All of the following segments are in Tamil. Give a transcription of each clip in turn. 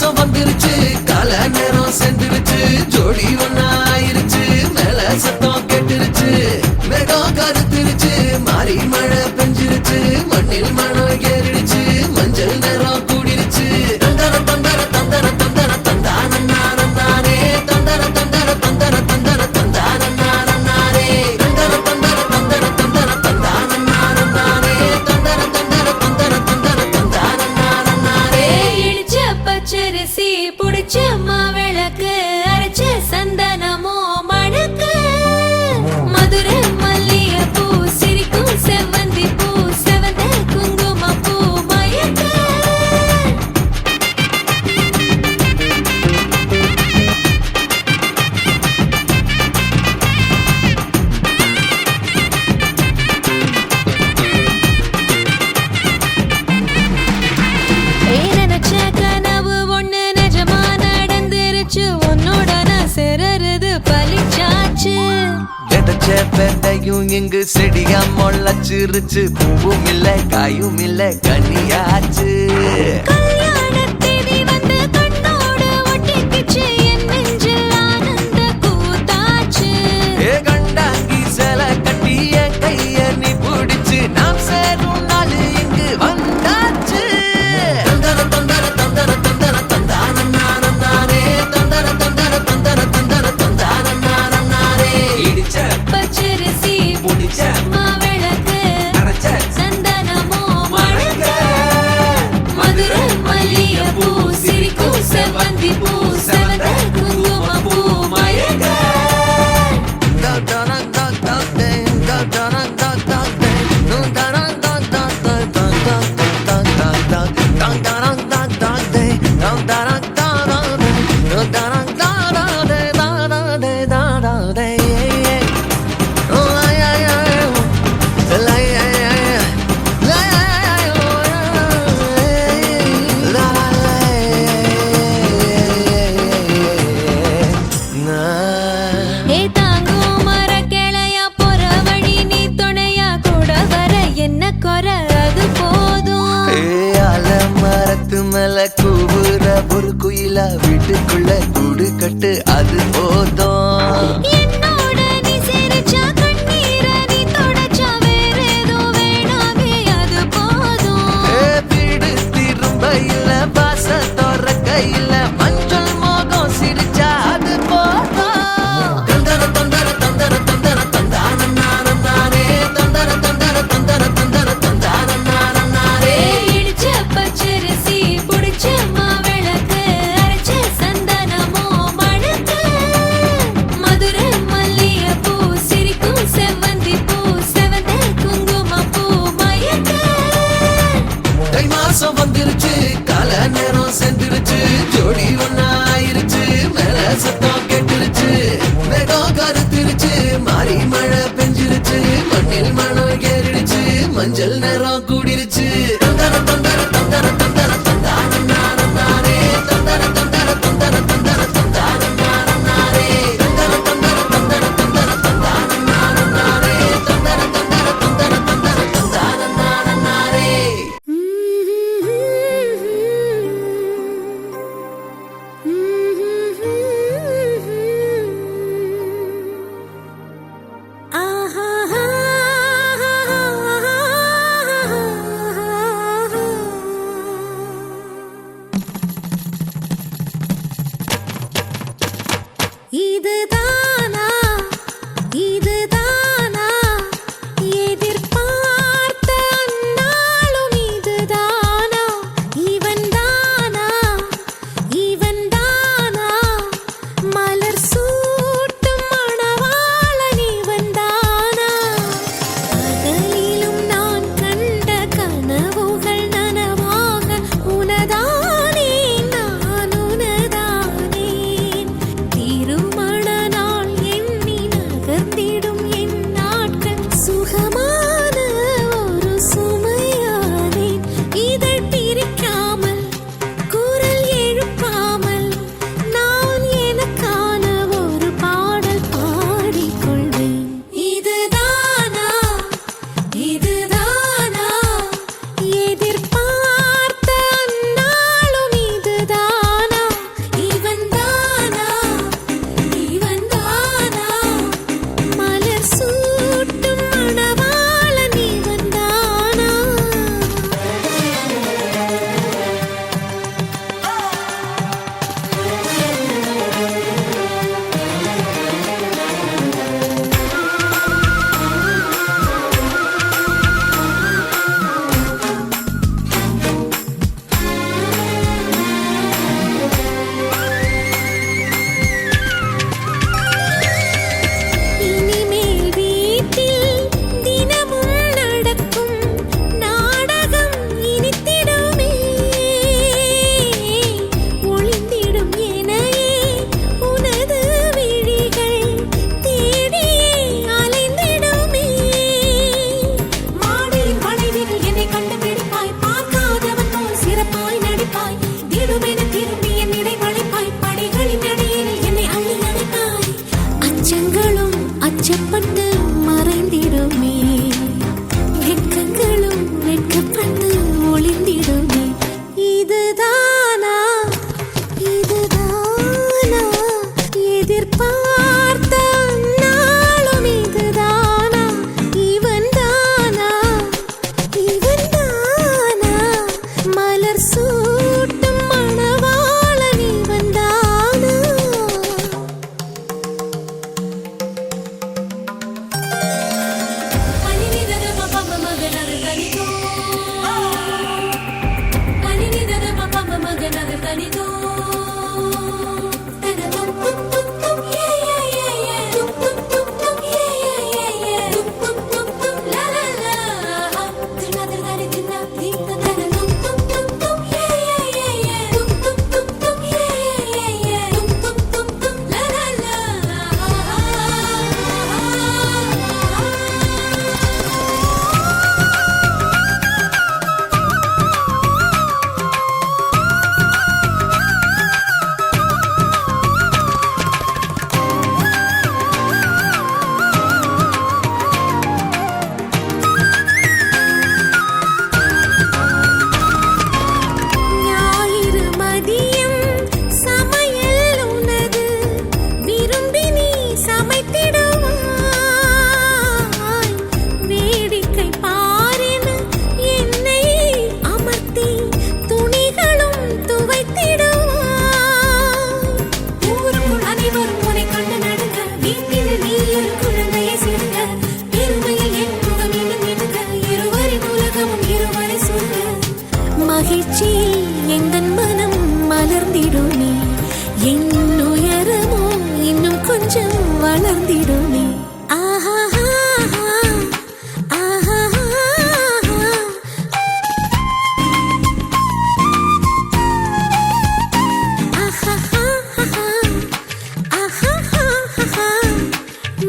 மாசம் வந்துருச்சு கால நேரம் சென்றுருச்சு ஜோடி ஒன்னா ஆயிருச்சு மேல சத்தம் கேட்டுருச்சு மேகம் கருத்துருச்சு மாறி மழை பெஞ்சிருச்சு மண்ணில் மனம் ஏறிடுச்சு மஞ்சள் நேரம் கூடிருச்சு தந்தர தந்தர தந்தர தந்தர தந்தானே தந்தர தந்தர தந்தர தந்தர தந்தானே தந்தர தந்தர தந்தர தந்தர தந்தானே தந்தர தந்தர தந்தர தந்தர தந்தானே இடிச்ச பச்சரிசி புடிச்ச மாவிளக்கு அரைச்ச சந்தனமோ மணக்கு மதுரை மல்லிகை பூ சிரிக்கும் செவ்வந்தி பூ செவந்த குங்கும பூ மயக்க நினைச்ச கனவு ஒண்ணு நிஜமா நடந்துருச்சு உன்னோட நான் சிறருது பலிச்சாச்சு விதைச்ச விதையும் இங்கு செடியா முளைச்சிருச்சு பூவும் இல்ல காயும் இல்ல கனியாச்சு கல்யாணத்தேதி வந்து கண்ணோடு ஒட்டிக்கிச்சு என் நெஞ்சில் ஆனந்த கூத்தாச்சு ஏ கண்டாங்கி சில கட்டி என் கைய நீ பிடிச்சு நாம் சேரும் நாள் இங்கு வந்தாச்சு தந்தர தந்தர தந்தர தந்தர தந்தானே தந்தர தந்தர தந்தர தந்தர தந்தானே இடிச்ச பச்சரிசி புடிச்ச மாவிளக்கு அரைச்ச சந்தனமோ மணக்க மதுரை மல்லிகை பூ சிரிக்கும் செவ்வந்தி பூ செவந்த குங்கும பூ மயக்க Nah. ஏ தாங்கும் மர கிளையா போற வழி நீ துணையா கூட வர என்ன குறை அது போதும் மரத்து மேல கூவுற ஒரு குயிலா வீட்டுக்குள்ள கூடு கட்டு அது போதும் என்னோட நீ சிரிச்சா கண்ணீர நீ தொடச்சா வேற ஏதோ வேணாமே அது போதும் வீடு திரும்ப இல்ல பாச தோற கையில மஞ்சள் மோகம் சிரிச்சா அது போதும் தந்தர தந்தர தந்தர தந்தர தந்தானே தந்தர தந்தர தந்தர தந்தர தந்தானே இடிச்ச பச்சரிசி புடிச்ச மாவிளக்கு அரைச்ச சந்தனமோ மணக்க மதுரை மல்லிகை பூ சிரிக்கும் செவ்வந்தி பூ செவந்த குங்கும பூ மயக்க தை மாசம் வந்துருச்சு கால நேரம் சென்றுருச்சு ஜோடி ஒன்னா ஆயிருச்சு மேல சத்தம் கேட்டுருச்சு மேகம் கருத்துருச்சு மாறி மழை பெஞ்சிருச்சு மண்ணில் மனம் ஏறிடுச்சு மஞ்சள் நேரம் கூடிருச்சு தந்தர தந்தர தந்தர தந்தர தந்தானே தந்தர தந்தர தந்தர தந்தர தந்தானே தந்தர தந்தர தந்தர தந்தர தந்தானே தந்தர தந்தர தந்தர தந்தர தந்தானே உலகமும் இருவரை சொல்ல மகிழ்ச்சியில் எந்தன் மனம் மலர்ந்திடுமே என் உயரமோ இன்னும் கொஞ்சம் வளர்ந்திடுமே ஆஹா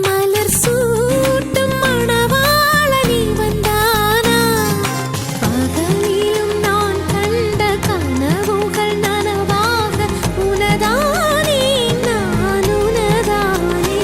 மலர் சூட்டும் மணவாளனி வந்தானா பகலிலும் நான் கண்ட கனவுகள் நனவாக உனதானே நான் உனதானே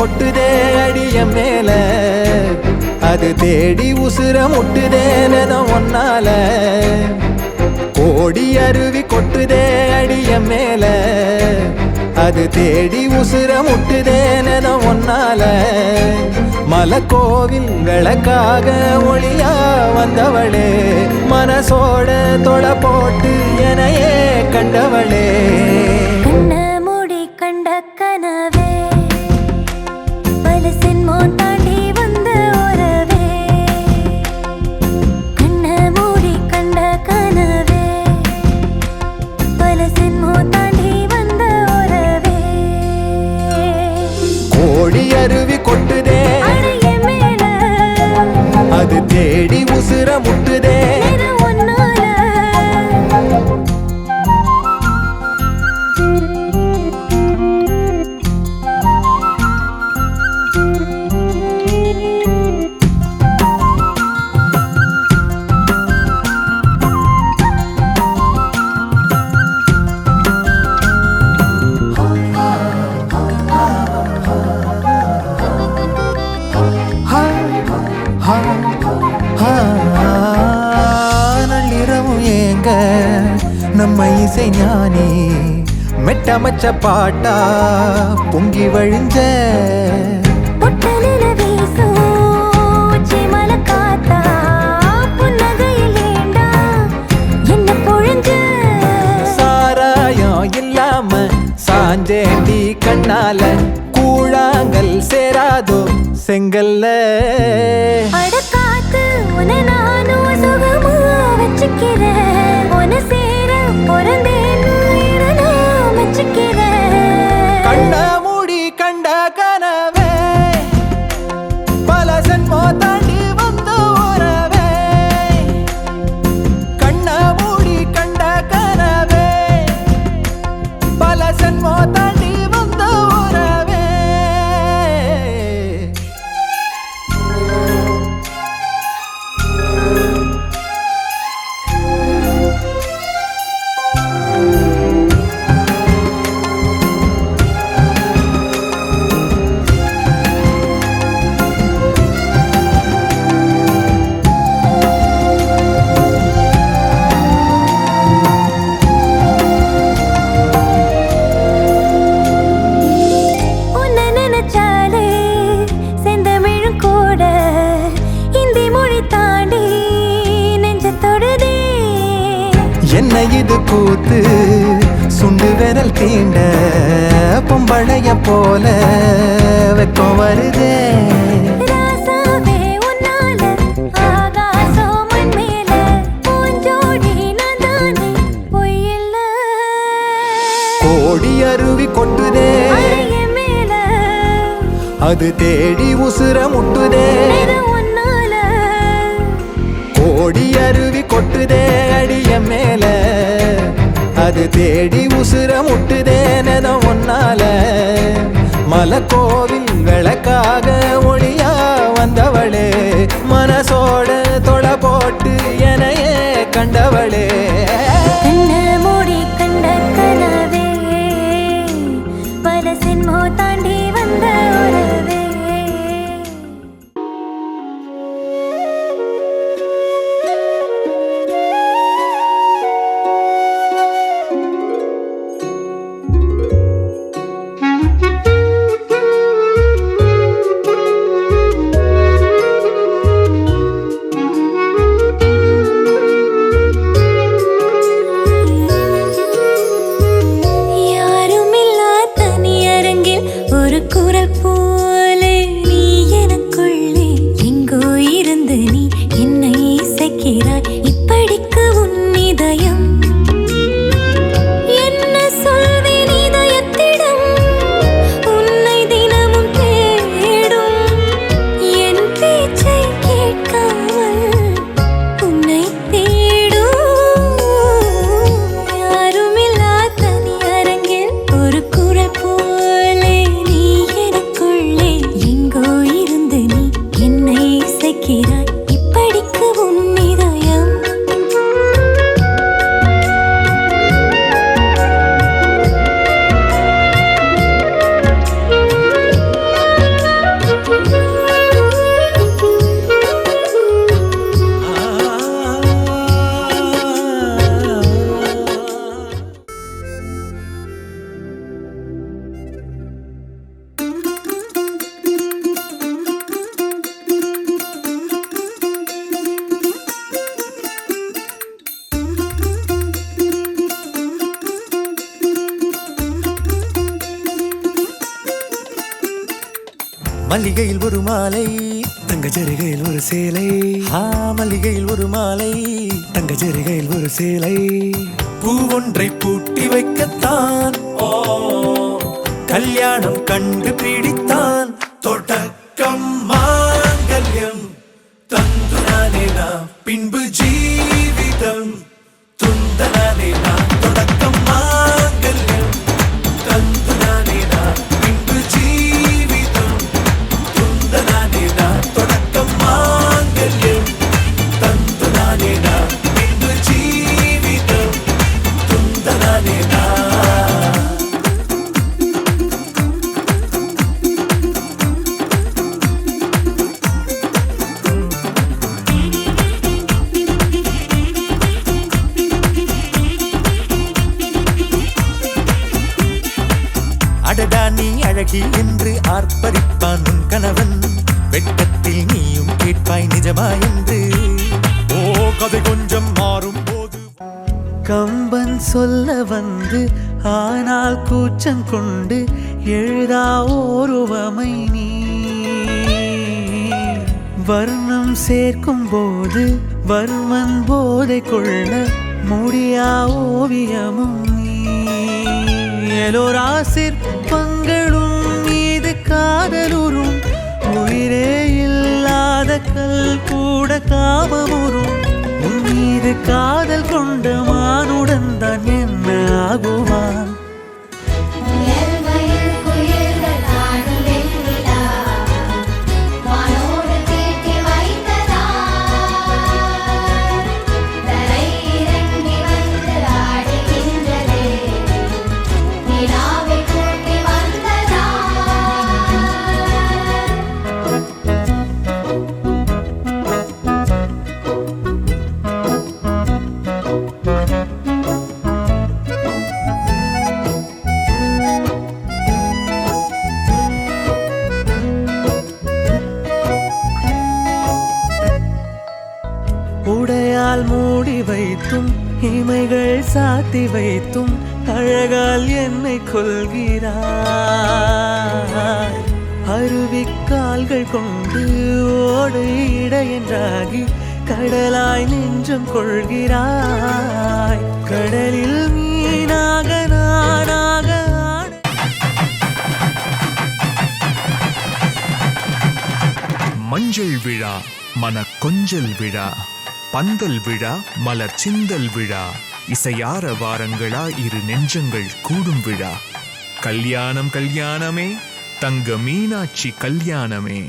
கொட்டுதே அடிய மேல அது தேடி உசுர முட்டுதேனதம் ஒன்னால கோடி அருவி கொட்டுதே அடிய மேல அது தேடி உசுர முட்டுதேனதம் ஒன்னால மலக்கோவில் விளக்காக ஒளியா வந்தவளே மனசோட தொலை போட்டு எனையே கண்டவளே கண்ண மூடி கண்ட கனவே பல சென்மோ தாண்டி வந்த உறவே கண்ண மூடி கண்ட கனவே பல சென்மோ தாண்டி வந்த உறவே கோடி அருவி கொட்டுதே அடைய மேல அது தேடி உசுர முட்டுதே நிறம் ஒன்னால நள்ளிரவும் ஏங்க நம்ம இசை ஞானி மெட்டமச்ச பாட்டா பொங்கி வழிஞ்ச பொட்டலில வீசும் உச்சிமல காத்தா புன்னகையில் ஏண்டா என்ன பொழிஞ்ச சாராயம் இல்லாம சாஞ்சேண்டி கண்ணால கூழாங்கல் சேராதோ செங்கல்ல அடக்காத்து உன நானும் சுகமா வச்சுக்கிறேன் உன சேர பிறந்தேன்னு நான் வச்சுக்கிறேன் கண்ண மூடி கண்ட கனவே பல சென்மோ தாண்டி வந்த உறவே கண்ண மூடி கண்ட கனவே பல சென்மோ தாண்டி வந்த உறவே உன்னை நினைச்சாலே செந்தமிழும் கூட இந்தி மொழி தாண்டி நெஞ்ச தொடுதே என்ன இது கூத்து சுண்டு விரல் தீண்ட பொம்பளைய போல வெக்கம் வருதே ராசாவே உன்னால ஆகாசம் மண் மேல பூஞ்சோடி நான் தானே பொய்யில்ல கோடி அருவி கொட்டுதே அடைய மேல அது தேடி உசுர முட்டுதே நிறம் ஒன்னால கோடி அருவி கொட்டுதே அடிய மேல அது தேடி உசுர முட்டுதேனதம் ஒன்னால மலக்கோவில் விளக்காக ஒளியா வந்தவளே மனசோட தொலை போட்டு எனையே கண்டவளே கண்ண மூடி கண்ட கனவே பல சென்மோ தாண்டி வந்த உறவே மல்லிகையில் ஒரு மாலை தங்க ஜரிகையில் ஒரு சேலை மல்லிகையில் ஒரு மாலை தங்க ஜரிகையில் ஒரு சேலை பூவொன்றை பூட்டி வைக்கத்தான் கல்யாணம் கண்டு பிடித்தான் தொடக்கம் மாங்கல்யம் தந்துனானே நாம் பின்பு ஜீவிதம் துந்தனானே நாம் தொடக்கம் மாங்கல்யம் தந்துனானே நாம் பின்பு ஜீவிதம் துந்தனானே நாம் தொடக்கம் மாங்கல்யம் தந்துனானே நாம் பின்பு ஜீவிதம் துந்தனானே நாம் அடடா நீ அழகி என்று ஆர்ப்பரிப்பான் உன் கணவன் வெட்கத்தில் நீயும் கேட்பாய் நிஜமா என்று கதை கொஞ்சம் மாறும் போது கம்பன் சொல்ல வந்து ஆனால் கூச்சம் கொண்டு எழுதா ஓருவமை நீ வர்ணம் சேர்க்கும் போது வர்மன் போதை கொள்ள முடியா ஓவியமும் எலோரா சிற்பங்களும் மீது காதலுறும் உயிரே இல்லாத கல் கூட காமமுறும் உன் மீது காதல் கொண்ட மானுடன் தான் என்ன ஆகுவான் உடையால் மூடி வைத்தும் இமைகள் சாத்தி வைத்தும் அழகால் என்னை கொள்கிறாய் அருவிக்கால்கள் கொண்டு ஓடு இடையென்றாகி கடலாய் நெஞ்சம் கொள்கிறாய் கடலில் மீனாக நானாக மஞ்சள் விழா மன கொஞ்சல் விழா பந்தல் விழா மலர் சிந்தல் விழா இசையார வாரங்களா இரு நெஞ்சங்கள் கூடும் விழா கல்யாணம் கல்யாணமே தங்க மீனாட்சி கல்யாணமே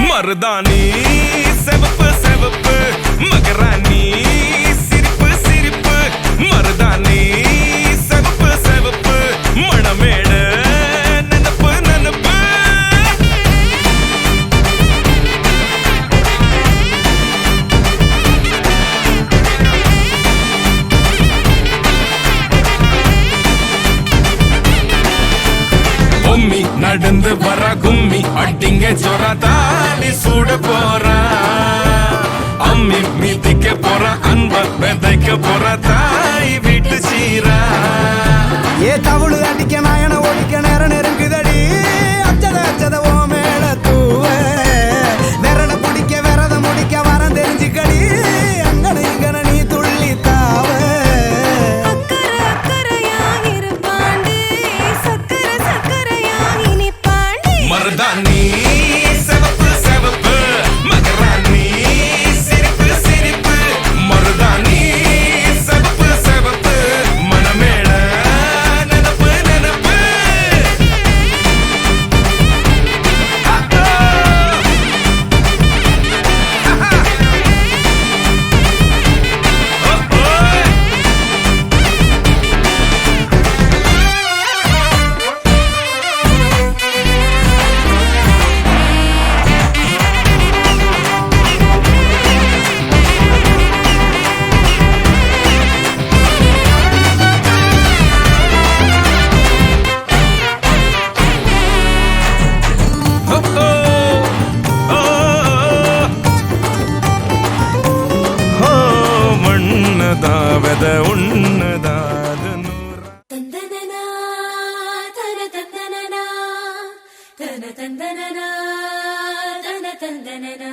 மருதாணி செவப்பு செவப்பு மகராணி சிரிப்பு சிரிப்பு மருதாணி செவப்பு செவப்பு மணமேட நனப்பு நனப்பு பொம்மி நடந்து வர கும்மி அட்டிங்க ஜொரா தாலி சூட போறா அம்மி மீதிக்க போற அன்ப விதைக்க போற தாய் வீட்டு சீரா ஏ தவுளு அடிக்க நாயன ஒழிக்க நேரம் நெருங்குதடி அச்சத அச்சத ஓ மேல தூவ விரட பிடிக்க விரத முடிக்க வரம் தெரிஞ்சுக்கடி அங்கன இங்கன நீ துள்ளி தாவ மருதாணி செவப்பு செவப்பு மகராணி சிரிப்பு சிரிப்பு மருதாணி செவப்பு செவப்பு மனமே தந்தனனா தன தந்தனனா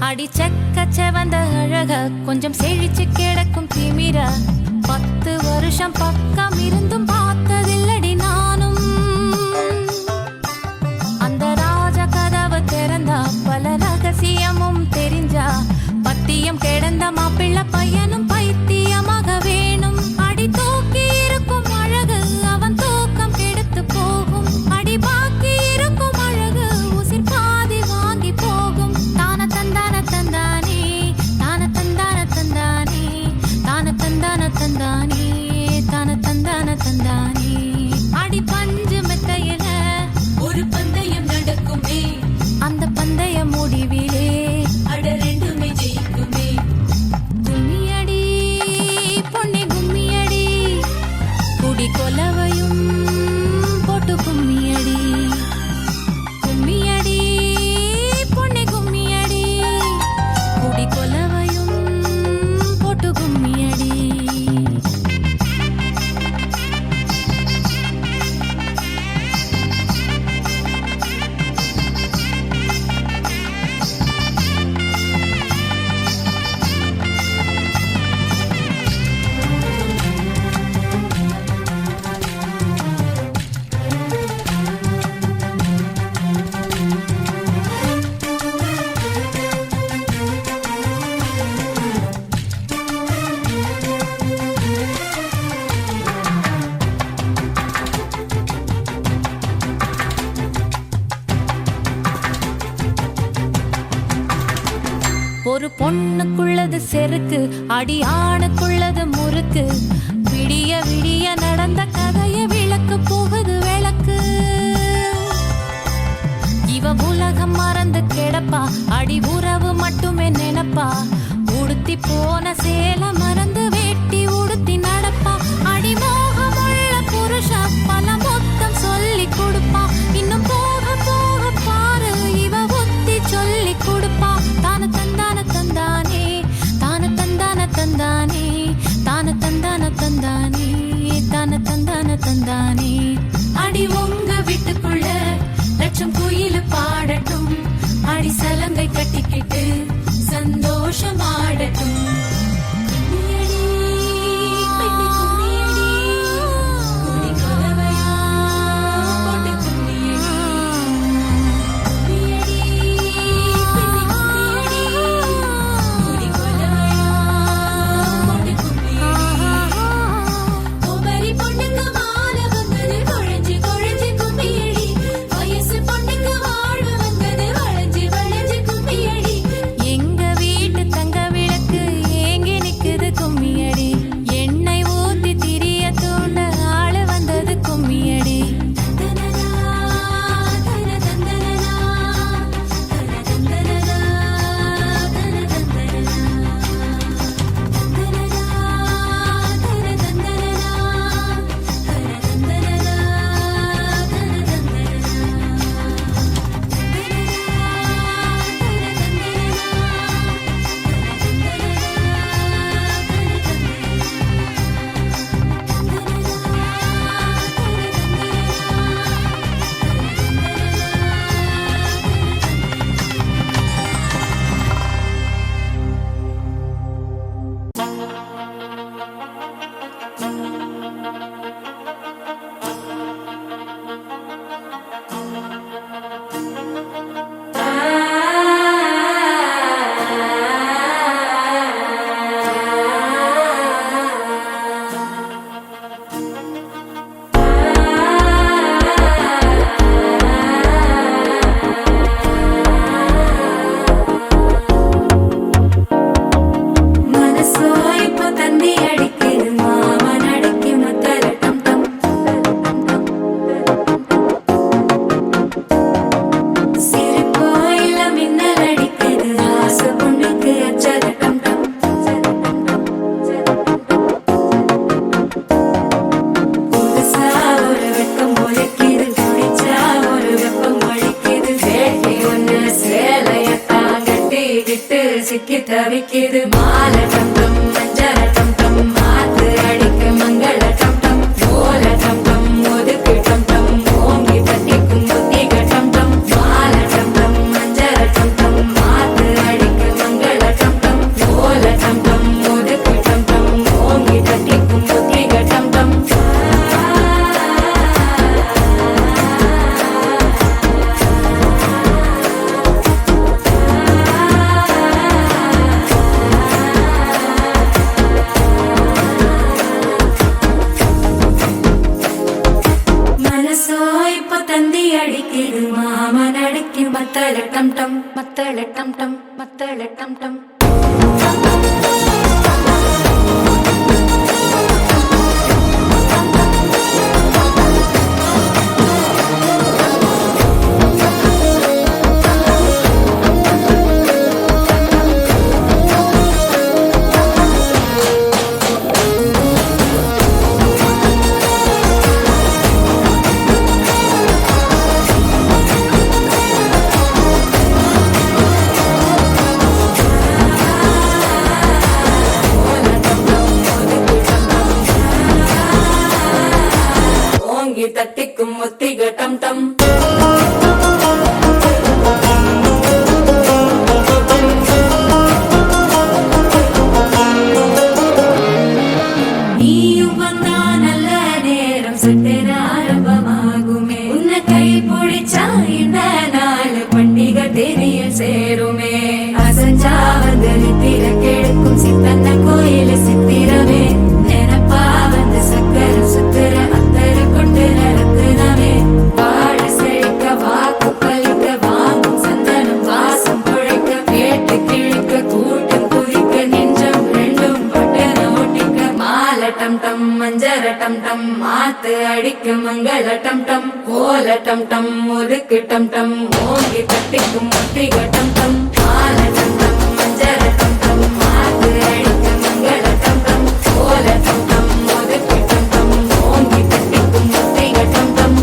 அடி செக்கச்ச வந்த அழக கொஞ்சம் செழிச்சு கிடக்கும் திமிரா 10 வருஷம் பக்கம் இருந்தும் பார்த்ததில்லடி நானும் அந்த ராஜ கதவு திறந்தா பல ரகசியமும் தெரிஞ்சா பத்தியம் கிடந்த மாப்பிள்ள பையனும் பைத்தியமாக வேணும் அடி தூக்கி இருக்கும் அழகு அவன் தூக்கம் கெடுத்து போகும் அடி பாக்கி இருக்கும் அழகு உசிர் பாதி வாங்கி போகும் தான தந்தான தந்தானே தான தந்தான தந்தானே தான தந்தான தந்தானே தான தந்தான தந்தானே அடி பஞ்சு மெத்தையில ஒரு பந்தயம் நடக்குமே அந்த பந்தய முடிவிலே அட ரெண்டுமே ஜெயிக்குமே கும்மியடி பொன்னி கும்மியடி குடி கொலவையும் போட்டு கும்மியடி கும்மியடி பொன்னி கும்மியடி குடி கொலவையும் போட்டு கும்மியடி ஒரு பொண்ணுக்குள்ளது செருக்கு அடி ஆணுக்குள்ளது முறுக்கு விடிய விடிய நடந்த கதைய விளக்கு போகுது விளக்கு இவ உலகம் மறந்து கிடப்பா அடி உறவு மட்டுமே நினைப்பா உடுத்தி போன சேல மறந்து வேட்டி உடுத்தி நடப்பா அடி மோகமுள்ள புருஷா பல மொத்தம் சொல்லி கொடுப்பா இன்னும் போக போக பாரு இவ ஒத்தி சொல்லி கொடுப்பா தான தந்தான தந்தானே தான தந்தான தந்தானே தான தந்தான தந்தானே தான தந்தான தந்தானே அடி உங்க வீட்டுக்குள்ள லட்சம் குயில் பாடட்டும் அடி சலங்கை கட்டிக்கிட்டு சந்தோஷம் ஆடட்டும் எங்க வீட்டு தங்க விளக்கு ஏங்கி சிக்கி தவிக்குது மாலை டம் டம் மஞ்சள டம் டம் மாத்து அடிக்க மங்கள டம் டம் ஓல டம் டம் ஒதுக்கு டம் டம் ஓங்கி தட்டிக்கும் புத்திக டம் டம் மாலை டம் டம் மஞ்சள டம் டம் மாத்து அடிக்க மங்கள டம் டம் ஓல டம் டம் ஒதுக்கு டம் டம் ஓங்கி தட்டிக்கும் புத்திக டம் டம் மனசோ இப்ப தந்தி அடிக்குது மாமன் அடிக்கு மத்தள டம் டம் மத்தள டம் டம் மத்தள டம் டம் ஓங்கி தட்டிக்கும் ஒத்திக டம் டம் நீயும் வந்தா நல்ல நேரம் சட்டென ஆரம்பமாகுமே உன்னை கை பிடிச்சா இந்த நாள் பண்டிகை தெரிய சேருமே அசஞ்சா வந்து நித்திர கெடுக்கும் சித்தன்ன கோயில சித்திரமே நினப்பா வந்து சக்கர சுத்துற அத்தர கொண்டு நடத்துனவே வாழ செழிக்க வாக்கு பலிக்க வாங்கும் சந்தனம் வாசம் குழைக்க கேட்டு கிழிக்க கூட்டம் குதிக்க நெஞ்சம் ரெண்டும் பட்டன ஒட்டிக்க மாலை டம் டம் மஞ்சர டம் டம் மாத்து அடிக்க மங்கள டம் டம் கோல டம் டம் ஒதுக்கு டம் டம் ஓங்கி தட்டிக்கும் ஒத்திக டம் டம் மாலை டம் டம் மஞ்சர டம் டம் மாத்து அடிக்க மங்கள டம் டம் கோல டம் டம் ஒதுக்கு டம் டம் ஓங்கி தட்டிக்கும் ஒத்திக டம் டம்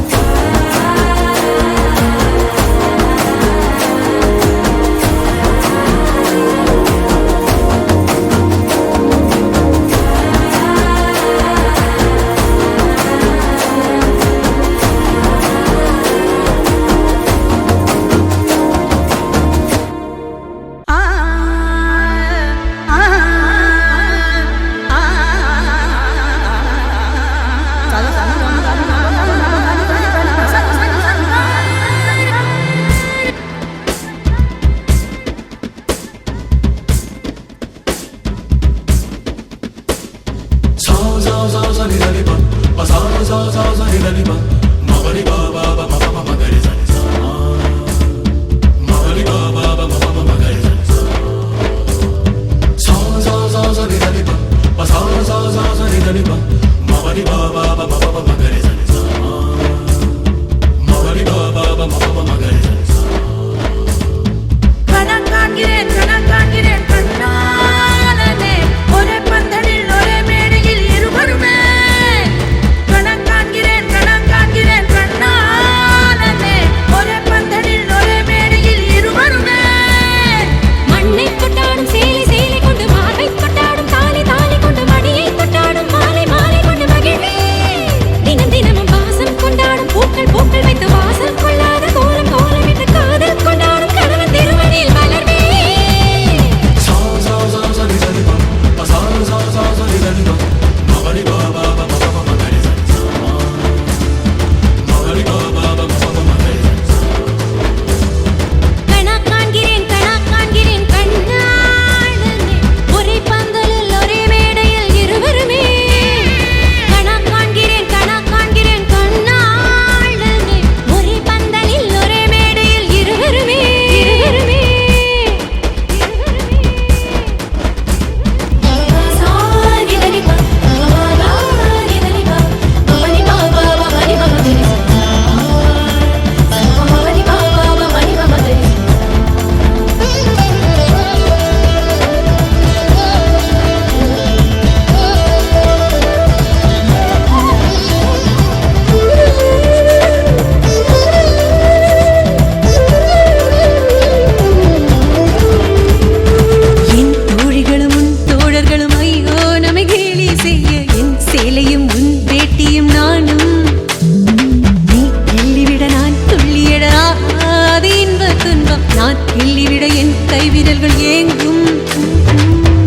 கிள்ளிவிட என் கைவிரல்கள் ஏங்கும்.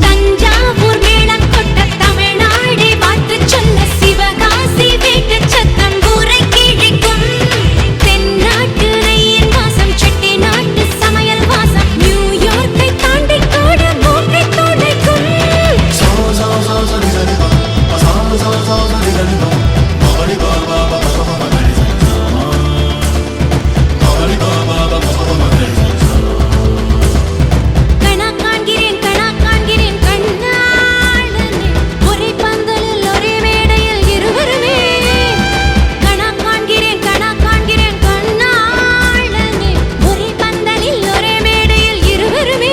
தஞ்சாவூர் மேளம் கொட்ட தமிழ்நாடே வாழ்த்து சொல்ல சிவகாசி வீட்டு சத்தம் ஊரை கிழிக்கும். தென்னாட்டு நெய்யின் வாசம் செட்டி நாட்டு சமையல் வாசம் நியூயார்க்கை தாண்டி கூட மூக்கை துடைக்கும். கணா காண்கிறேன் கண்ணாளனே ஒரே பந்தலில் ஒரே மேடையில் இருவருமே. கணா காண்கிறேன் கண்ணாளனே ஒரே பந்தலில் ஒரே மேடையில் இருவருமே.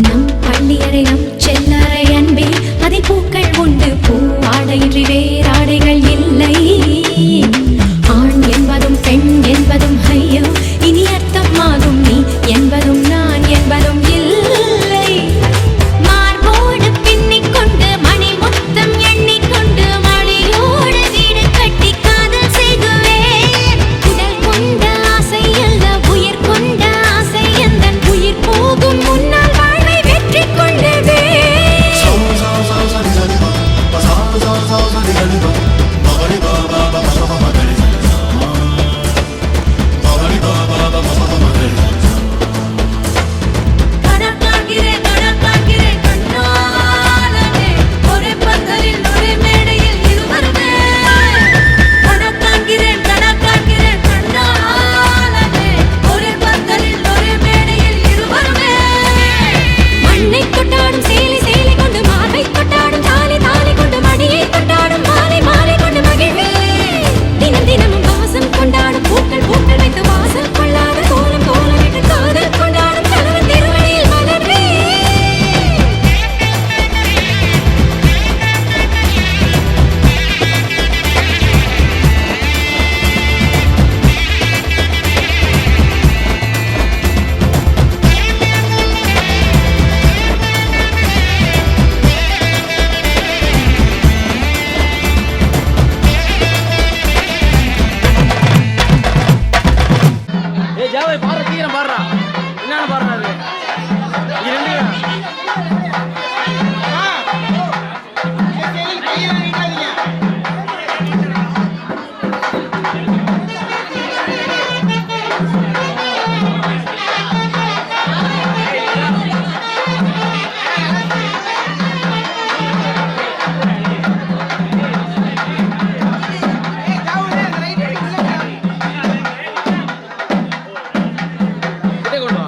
நம் பள்ளியறை நம் செல்லறை அன்பே அதில் பூக்கள் உண்டு பூவாடையின்றி வேறாடைகள் இல்லை. ஆண் என்பதும் பெண் என்பதும் ஐயோ இனி அர்த்தமாகும் நீ என்பதும் நான் என்பதும் இல்லை. மார்போடு பின்னிக் கொண்டு மணி முத்தம் எண்ணிக்கொண்டு மணியோடு வீடு கட்டி காதல் செய்குவேன். உடல் கொண்ட ஆசை அல்ல உயிர் கொண்ட ஆசை எந்தன் உயிர் போகும் முன்னால் வாழ்வை வெற்றி கொண்டதே. கணா காண்கிறேன் கண்ணாளனே ஒரே பந்தலில் ஒரே மேடையில் இருவருமே. கணா காண்கிறேன் கண்ணாளனே ஒரே பந்தலில் ஒரே மேடையில் இருவருமே. மண்ணை கொண்டாடும் சேலை கொண்டு மார்பை கொண்டாடும் தாலி கொண்டு மடியை கொண்டாடும் மாலை கொண்டு மகிழ்வே. தினமும் வாசம் கொண்டாடும் பூக்கள் வைத்து வாசல் கொள்ளாத கோலம் விட்டு காதல் கொண்டாடும் கணவன் திருவடியில் மலர்வே. ஏய் ஜாவை பாடுற சீக்கிரம் பாடுறா. என்னன்னு பாடுறா அது? இது ரெண்டு கிட்ட கொண்டு வா.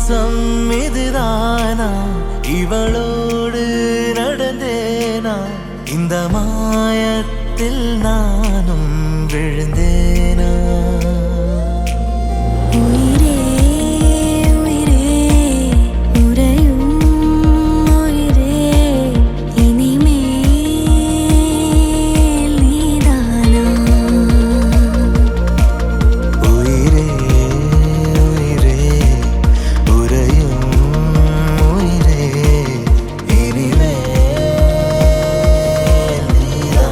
மோசம் இதுதானா இவளோடு நடந்தேனா இந்த மாயத்தில் நானும் விழுந்தேனா உயிரே உயிரே உறையும் உயிரே இனிமேல் நீதானா உயிரே உயிரே உறையும் உயிரே இனிமேல் நீதானா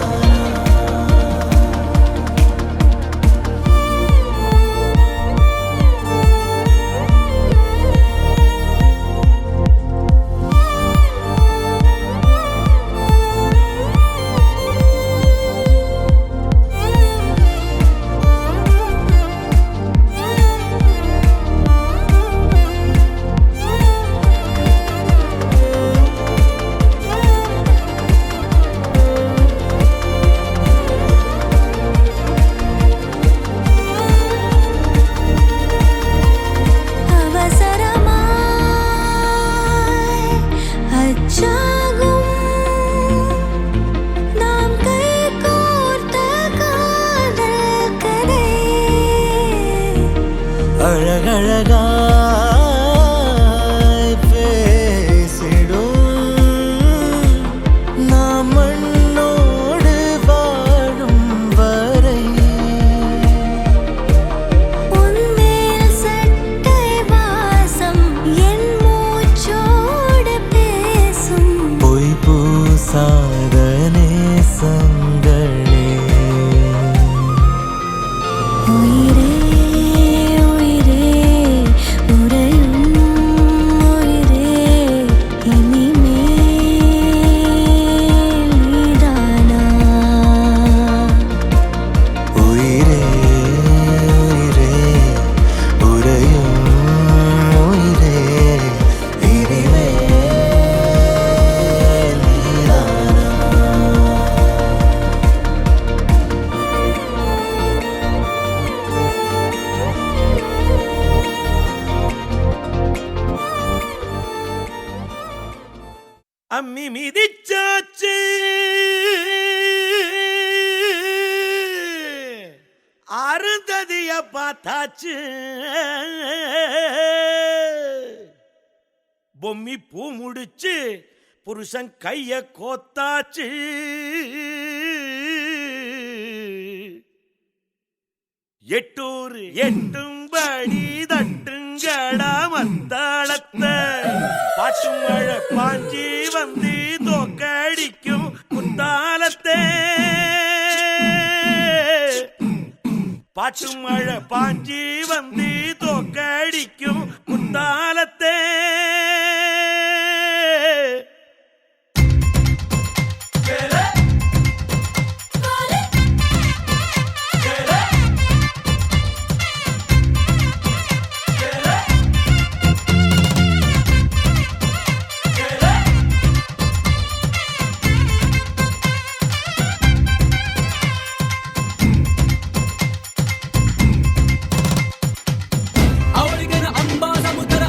அவசரமாய் அச்சாகும் நாம் கைகோர்த்த காதல் கதை அழகழகாய் பேசிடும் நாம் மண்ணோடு வாழும் வரை உன்மேல் சட்டை வாசம் என் மூச்சோடு பேசும் பொய் பூசாத நேசங்களே உயிரே உயிரே உறையும் உயிரே இனிமேல் நீதானா உயிரே உயிரே உறையும் உயிரே இனிமேல் நீதானா அம்மி மிதிச்சாச்சு அருந்ததிய பார்த்தாச்சு பொம்மி பூ முடிச்சு புருஷன் கைய கோத்தாச்சு எட்டூர் எட்டும்படி தட்டுங்கடா மத்தாளத்தை பாட்டு மழை பாஞ்சி வந்து தோக்கடிக்கும் குத்தாலத்தே பாட்டு மழை பாஞ்சி வந்து தோக்கடிக்கும் குத்தாலத்தே அவளுக்கு அம்பா சமுத்திர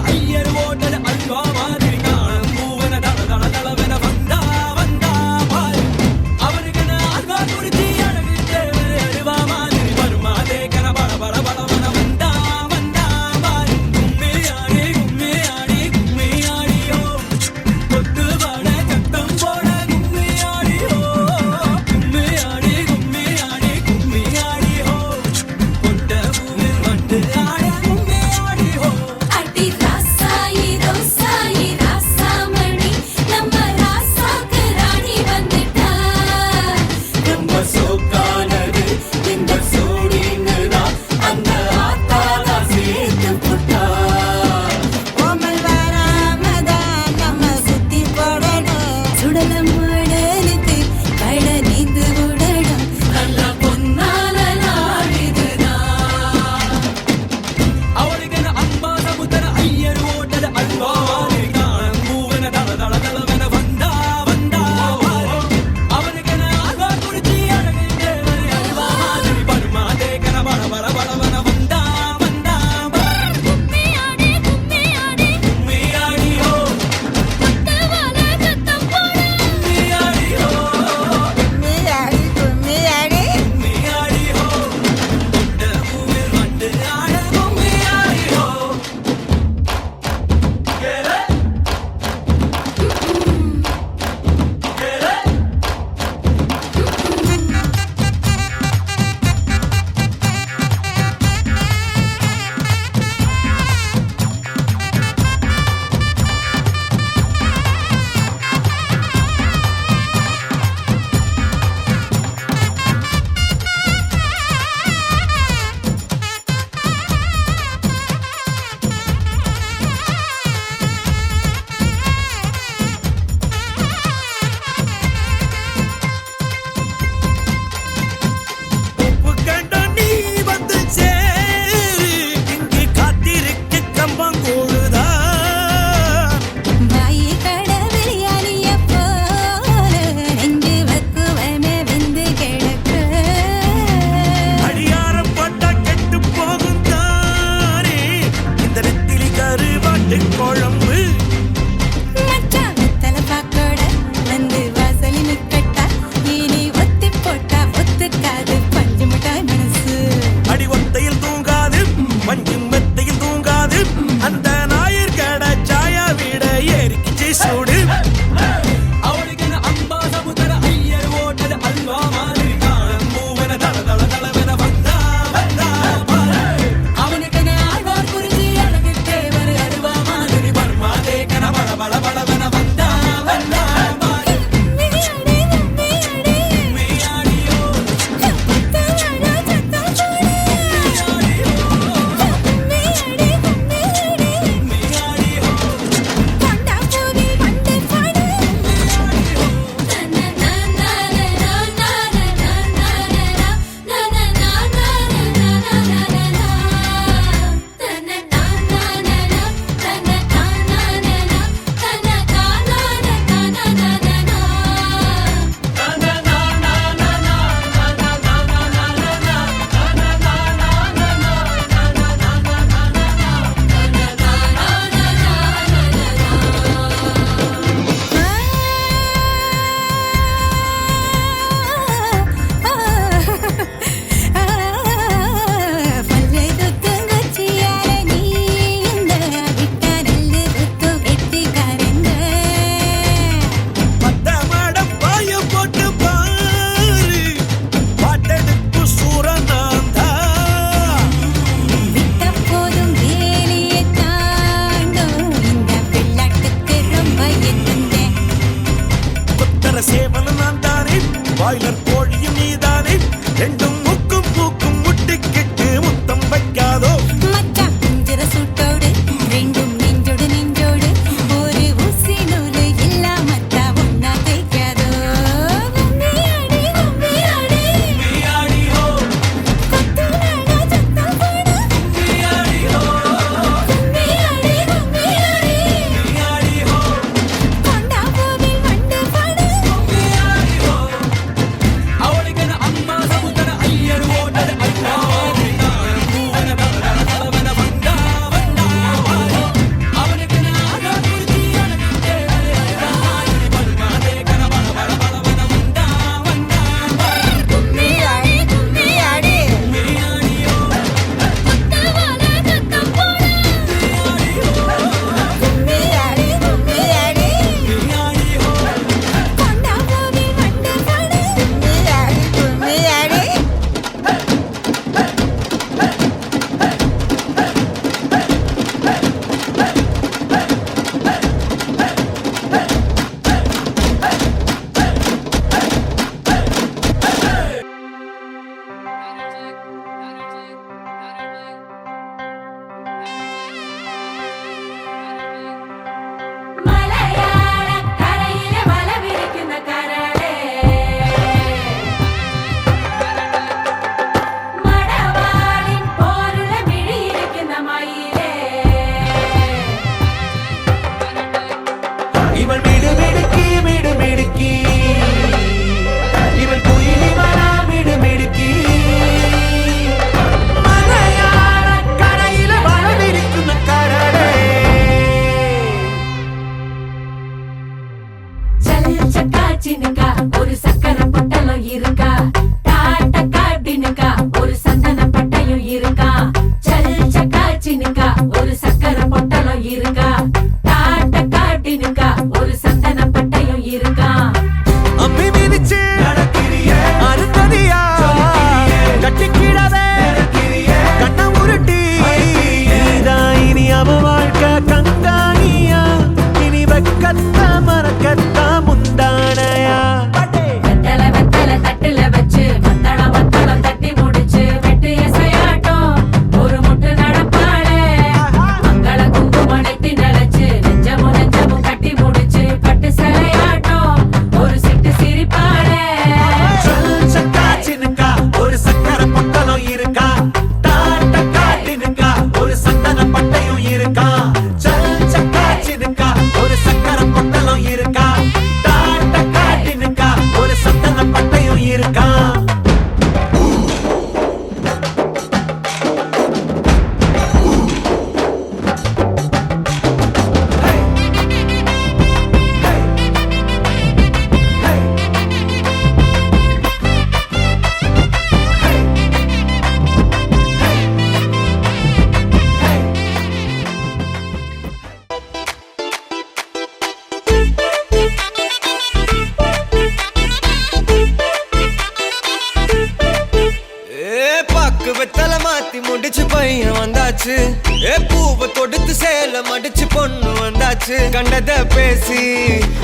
பாக்கு வெத்தல மாத்தி முடிச்சு பையன் வந்தாச்சு ஏ பூவை தொடுத்து சேல மடிச்சு பொண்ணு வந்தாச்சு கண்டத பேசி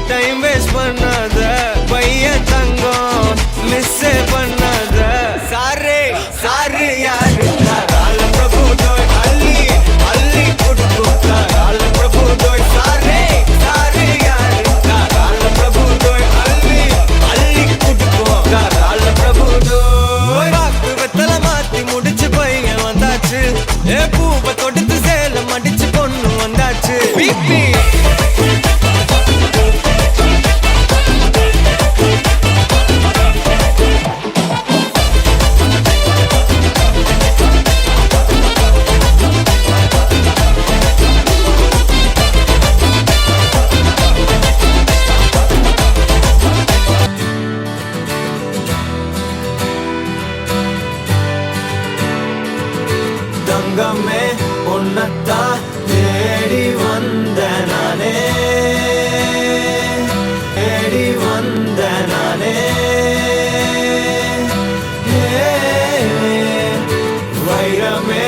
டைம் வேஸ்ட் பண்ணாத பையன் தங்கம் மிஸ் பண்ணாத சாரே சாரு யாரு கால பிரபு தோய் அள்ளி அள்ளி குடுக்கும் கால பிரபு தோய் சாரே சாரு யாரு கால பிரபு தோய் அள்ளி அள்ளி குடுக்கும் கால பிரபு தோய் பாக்கு வெத்தல மாத்தி முடிச்சு பையன் வந்தாச்சு ஏ பூவை தொடுத்து சேல மடிச்சு பொண்ணு வந்தாச்சு பிபி தங்கமே உன்னத்தா தேடி வந்த நானே தேடி வந்த நானே வைரமே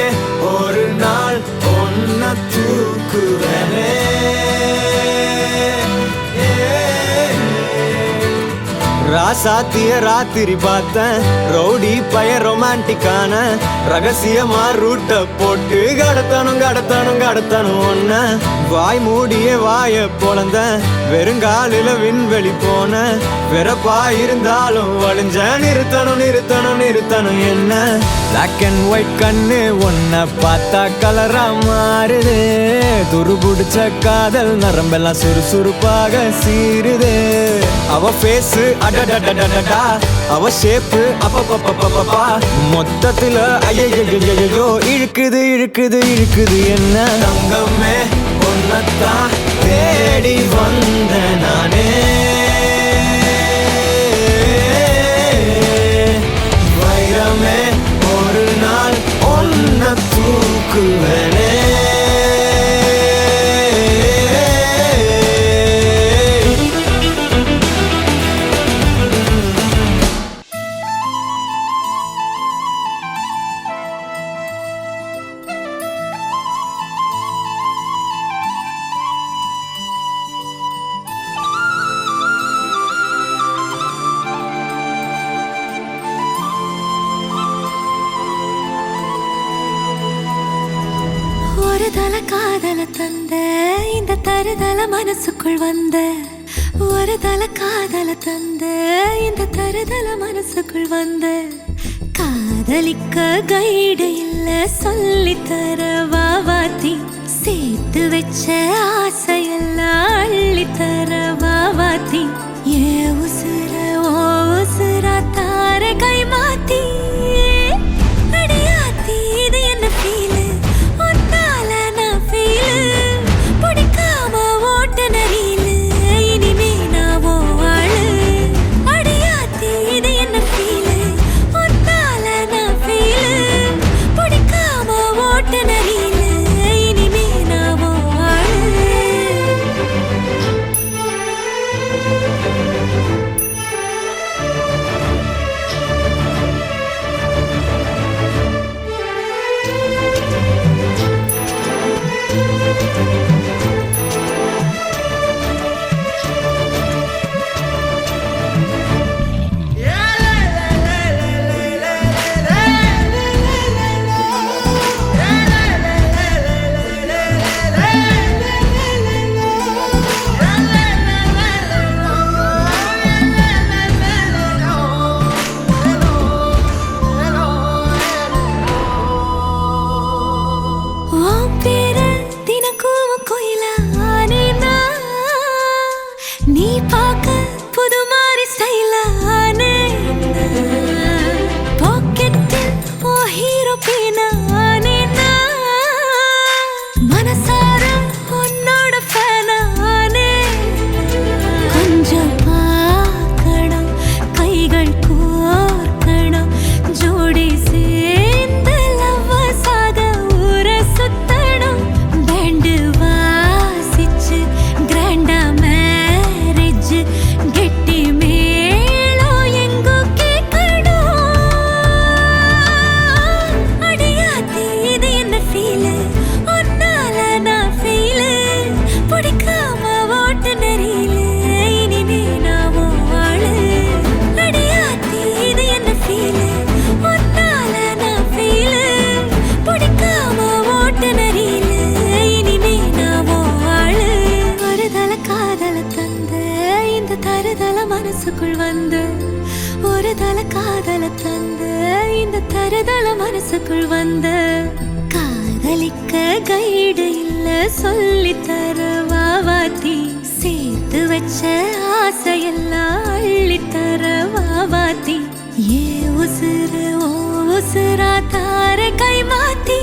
ஒரு நாள் ஒன்ன தூக்குவனே ராசாத்திய ராத்திரி பார்த்தேன் ரவுடி பய ரொமான்டிக்கான ரகசியமா ரூட்ட போட்டு கடத்தணும் ஒன்ன வாய் மூடிய வாய பொழந்த வெறுங்காலில விண்வெளி போன வெறப்பா இருந்தாலும் வழிஞ்ச நிறுத்தணும் என்ன பிளாக் அண்ட் ஒயிட் கண்ணு ஒன்ன பார்த்தா கலரா மாறுது துருபுடிச்ச காதல் நரம்பெல்லாம் சுறுசுறுப்பாக சீருது அவ ஃபேஸ் அடடடடடடா அவ ஷேப்பு அப்பப்பப்பப்பப்பா மொத்தத்துல ஐயோ இழுக்குது என்ன தங்கமே ஒன்னத்தான் தேடி வந்த நானே வைரமே ஒரு நாள் ஒன்ன தூக்குவனே ஒரு தல காதல தந்த இந்த தருதல மனசுக்குள் வந்த ஒரு தல காதல தந்த இந்த தருதல மனசுக்குள் வந்த காதலிக்க கைடு இல்ல சொல்லித்தர வாவாத்தி சேர்த்து வச்ச ஆசையெல்லாம் அள்ளித்தர வாவாத்தி ஏ உசுர ஓ உசுரா தார கை மாத்தி அடியாத்தி இது என்ன ஃபீலு ஒன்னால நான் ஃபீலு பிடிக்காம ஓட்ட நரீலு இனிமே நான் ஓ ஆளு அடியாத்தி இது என்ன ஃபீலு ஒன்னால நான் ஃபீலு பிடிக்காம ஓட்ட நரீலு இனிமே நான் ஓ ஆளு மனசுக்குள் வந்த காதலிக்க கைடு இல்ல சொல்லி தர வாவாத்தி சேர்த்து வச்ச ஆசையெல்லாம் அள்ளி தர வாவாத்தி ஏ உசுறு ஓ உசுரா தார கை மாத்தி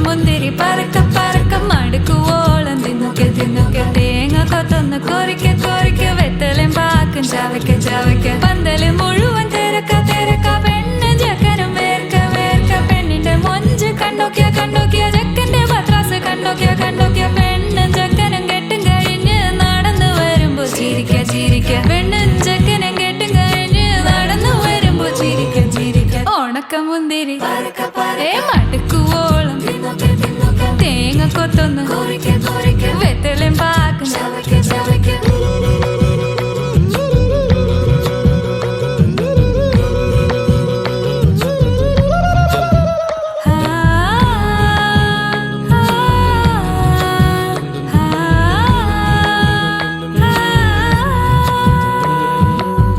മുന്തിരി പറക്ക പറക്ക മടുക്കു ഓളം തിന്നുക്കെ തിന്നുക്കെ തേങ്ങ കൊത്തൊന്ന് കൊറിക്ക കൊറിക്ക വെത്തലും പാക്കും ചവയ്ക്ക ചവയ്ക്ക പന്തല് മുഴുവൻ തിരക്ക തിരക്ക പെണ്ണ് ജക്കനും വേർക്ക വേർക്ക പെണ്ണിന്റെ മൊഞ്ച് കണ്ടോക്കിയ കണ്ടോക്കിയ ജക്കന്റെ പത്രാസ് കണ്ടോക്കിയ കണ്ടോക്കിയ പെണ്ണും ജക്കനും കെട്ടും കഴിഞ്ഞ് നടന്നു വരുമ്പോ ചിരിക്ക ചിരിക്ക പെണ്ണും ജക്കനും കെട്ടും കഴിഞ്ഞ് നടന്നു വരുമ്പോ ചിരിക്ക ചിരിക്ക ഉണക്ക മുന്തിരി മടുക്കുവോളം തേങ്ങ കൊത്തൊന്ന് വെത്തലും പാക്കും ചവയ്ക്ക ചവയ്ക്ക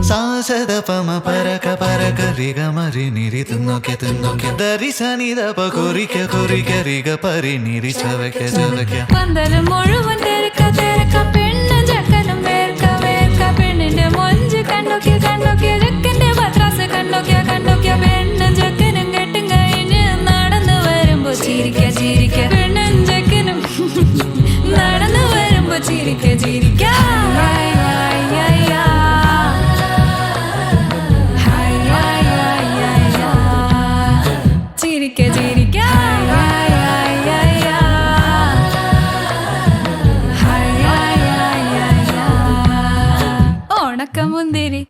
സാസദപമ പരക പരക റിഗ മരി നിരി തിന്നോക്കെ തിന്നോക്കെ ദരി സനി ദപ കൊറിക്ക കൊറിക്ക റിഗ പരി നിരി ചവയ്ക്ക ചവയ്ക്ക പന്തലും മുഴുവൻ തിരക്ക തിരക്ക പെണ്ണും ജക്കനും വേർക്ക വേർക്ക പെണ്ണിന്റെ മൊഞ്ച് കണ്ടോക്കിയ കണ്ടോക്കിയ ജക്കന്റെ പത്രാസ് കണ്ടോക്കിയ കണ്ടോക്കിയ പെണ്ണും ജക്കനും കെട്ടും കഴിഞ്ഞ് നടന്നു വരുമ്പോ ചിരിക്ക ചിരിക്ക പെണ്ണും ജക്കനും നടന്നു വരുമ്പോ ചിരിക്ക ചിരിക്ക ചിരിക്ക ചിരിക്ക ഉണക്ക മുന്തിരി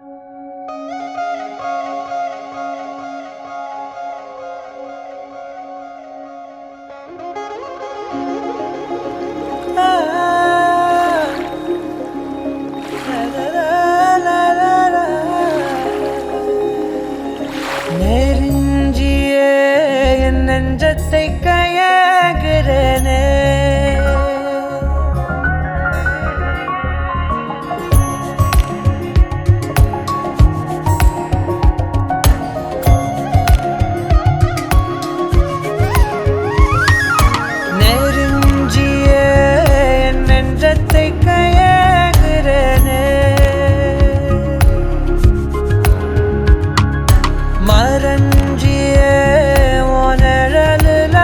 நெஞ்சத்தை கையாகிறனே நெருஞ்சிய நெஞ்சத்தை கையாகிறனே மரஞ்சிய நிழலுல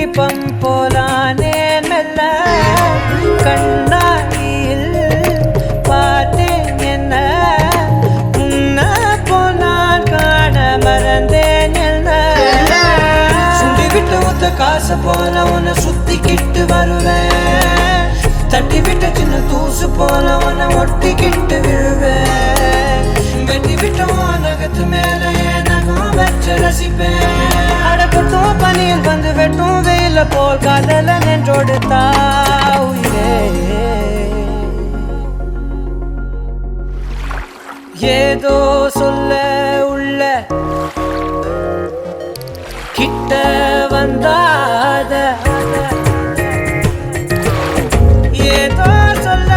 தீபம் போலானே மெல்ல கண்ணாடியில் பார்த்தேன் என்ன உன்ன போனால் காண மறந்தேன் என்ன சுண்டி விட்டு ஒத்த காசு போல உன்னை சுத்திக்கிட்டு வருவேன் தட்டி விட்ட சின்ன தூசு போல உன்னை ஒட்டிக்கிட்டு விழுவேன் வெட்டி விட்ட நகத்து மேல நகம் வச்சு ரசிப்பேன் அடப்பட்டும் பனியில் வந்து வெட்டும் வெயில போல் காதல நின்றோடு தாவுயே ஏதோ சொல்ல உள்ள கிட்ட வந்தாத ஏதோ சொல்ல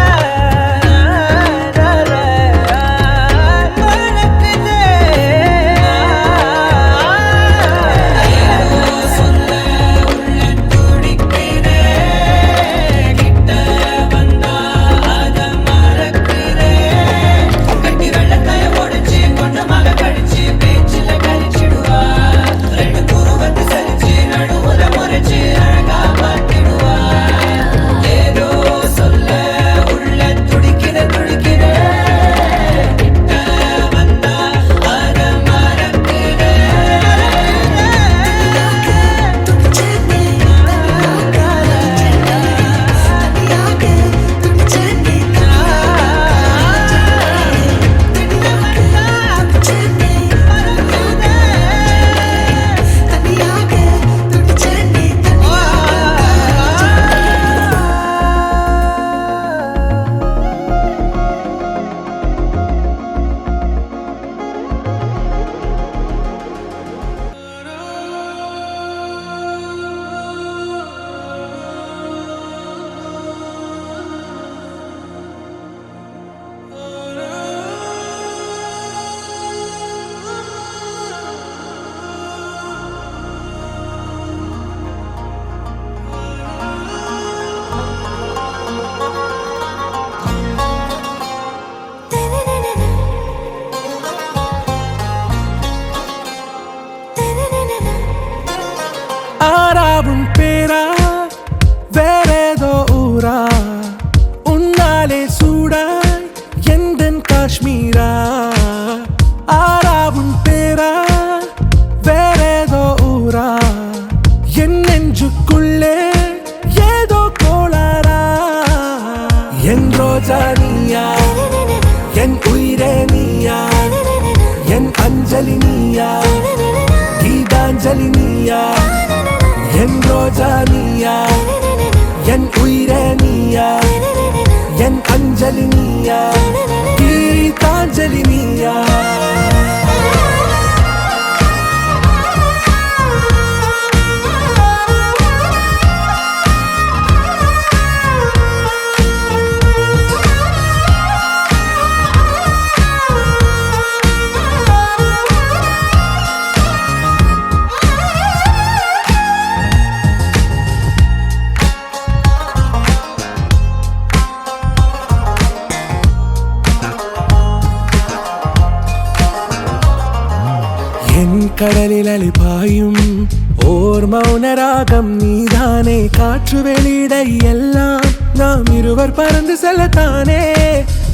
ஆராவும் பேரா வேறேதோ ஊரா உன்னாலே சூடாய் எந்தன் காஷ்மீரா ஆராவும் பேரா வேறேதோ ஊரா என் நெஞ்சுக்குள்ளே ஏதோ கோளாரா என் ரோஜா நீயா என் உயிரே நீயா என் அஞ்சலி நீயா கீதாஞ்சலி நீயா என் ரோஜா நீயா என் உயிரே நீயா என் அஞ்சலி நீயா கீதாஞ்சலி நீயா கடலில் அலிபாயும் ஓர் மௌனராகம் நீதானே காற்று வெளியிட எல்லாம் நாம் இருவர் பறந்து செல்லத்தானே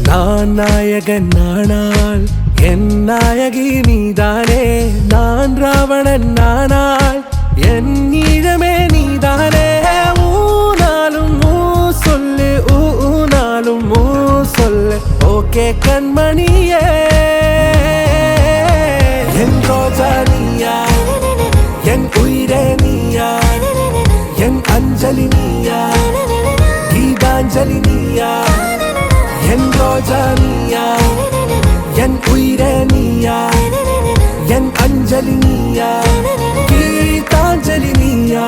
நான் நாயகன் நானால் என் நாயகி நீதானே நான் ராவணன் நானால் என் ஈழமே நீதானே ஊனாலும் ஊ சொல்லு ஊனாலும் ஊ சொல்லு ஓகே கண்மணியே என் ரோஜா நீயா என் உயிரே நீயா என் அஞ்சலி நீயா கீதாஞ்சலி நீயா என் ரோஜா நீயா என் உயிரே நீயா என் அஞ்சலி நீயா கீதாஞ்சலி நீயா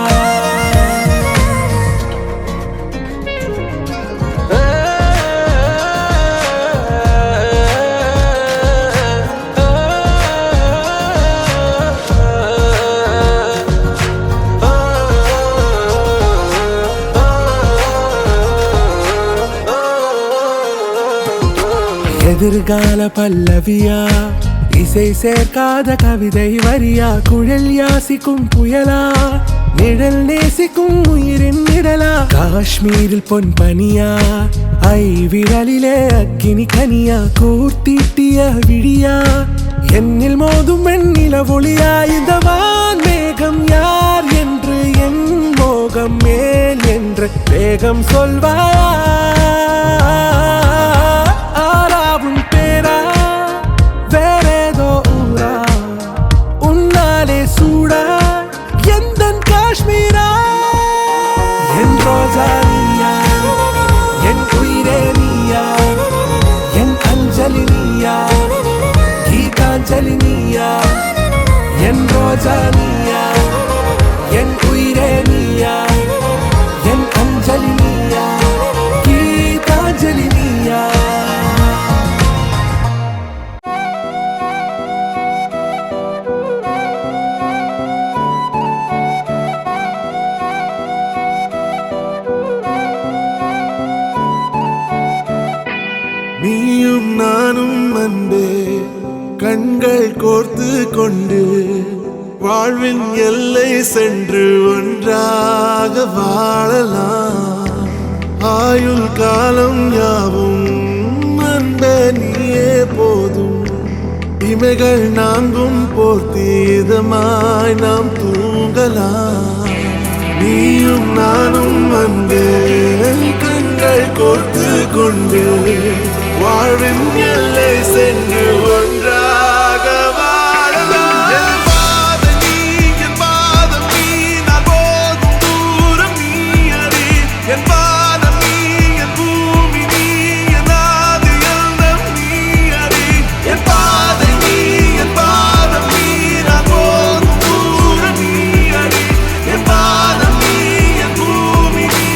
எதிர்கால பல்லவியா இசை சேர்க்காத கவிதை வரியா குழல் யாசிக்கும் புயலா நிழல் நேசிக்கும் உயிரின் நிழலா காஷ்மீரில் பொன் பனியா ஐ விரலிலே அக்கினி கனியா கூர்த்தீட்டிய விழியா என்னில் மோதும் வெண்ணில ஒளியா இந்த வான் மேகம் யார் என்று என் மோகம் மேல் என்று வேகம் சொல்வாயா ஆராவும் பேரா வேறேதோ ஊரா உன்னாலே சூடா எந்தன் காஷ்மீரா என் ரோஜா நீயா என் உயிரே நீயா என் அஞ்சலி நீயா கீதாஞ்சலி நீயா என் ரோஜா நீயா என் உயிரே நீயா என் அஞ்சலி நீயா கீதாஞ்சலி நீயா நீயும் நானும் அன்பே கண்கள் கோர்த்து கொண்டு வாழ்வின் எல்லை சென்று ஒன்றாக வாழலாம் ஆயுள் காலம் யாவும் அன்பே நீயே போதும் இமைகள் நாங்கும் போர்த்தி இதமாய் நாம் தூங்கலாம் நீயும் நானும் அன்பே கண்கள் கோர்த்து கொண்டு வாழ்வின் எல்லை சென்று ஒன்றாக வாழலாம் என் பாதம் நீ நான் போகும் தூரம் நீ அறி என் பாதம் நீ என் பூமி நீ என் ஆதி எல்லாம் நீ அறி என் பாதம் நீ நான் போகும் தூரம் நீ அறி என் பாதம் நீ என் பூமி நீ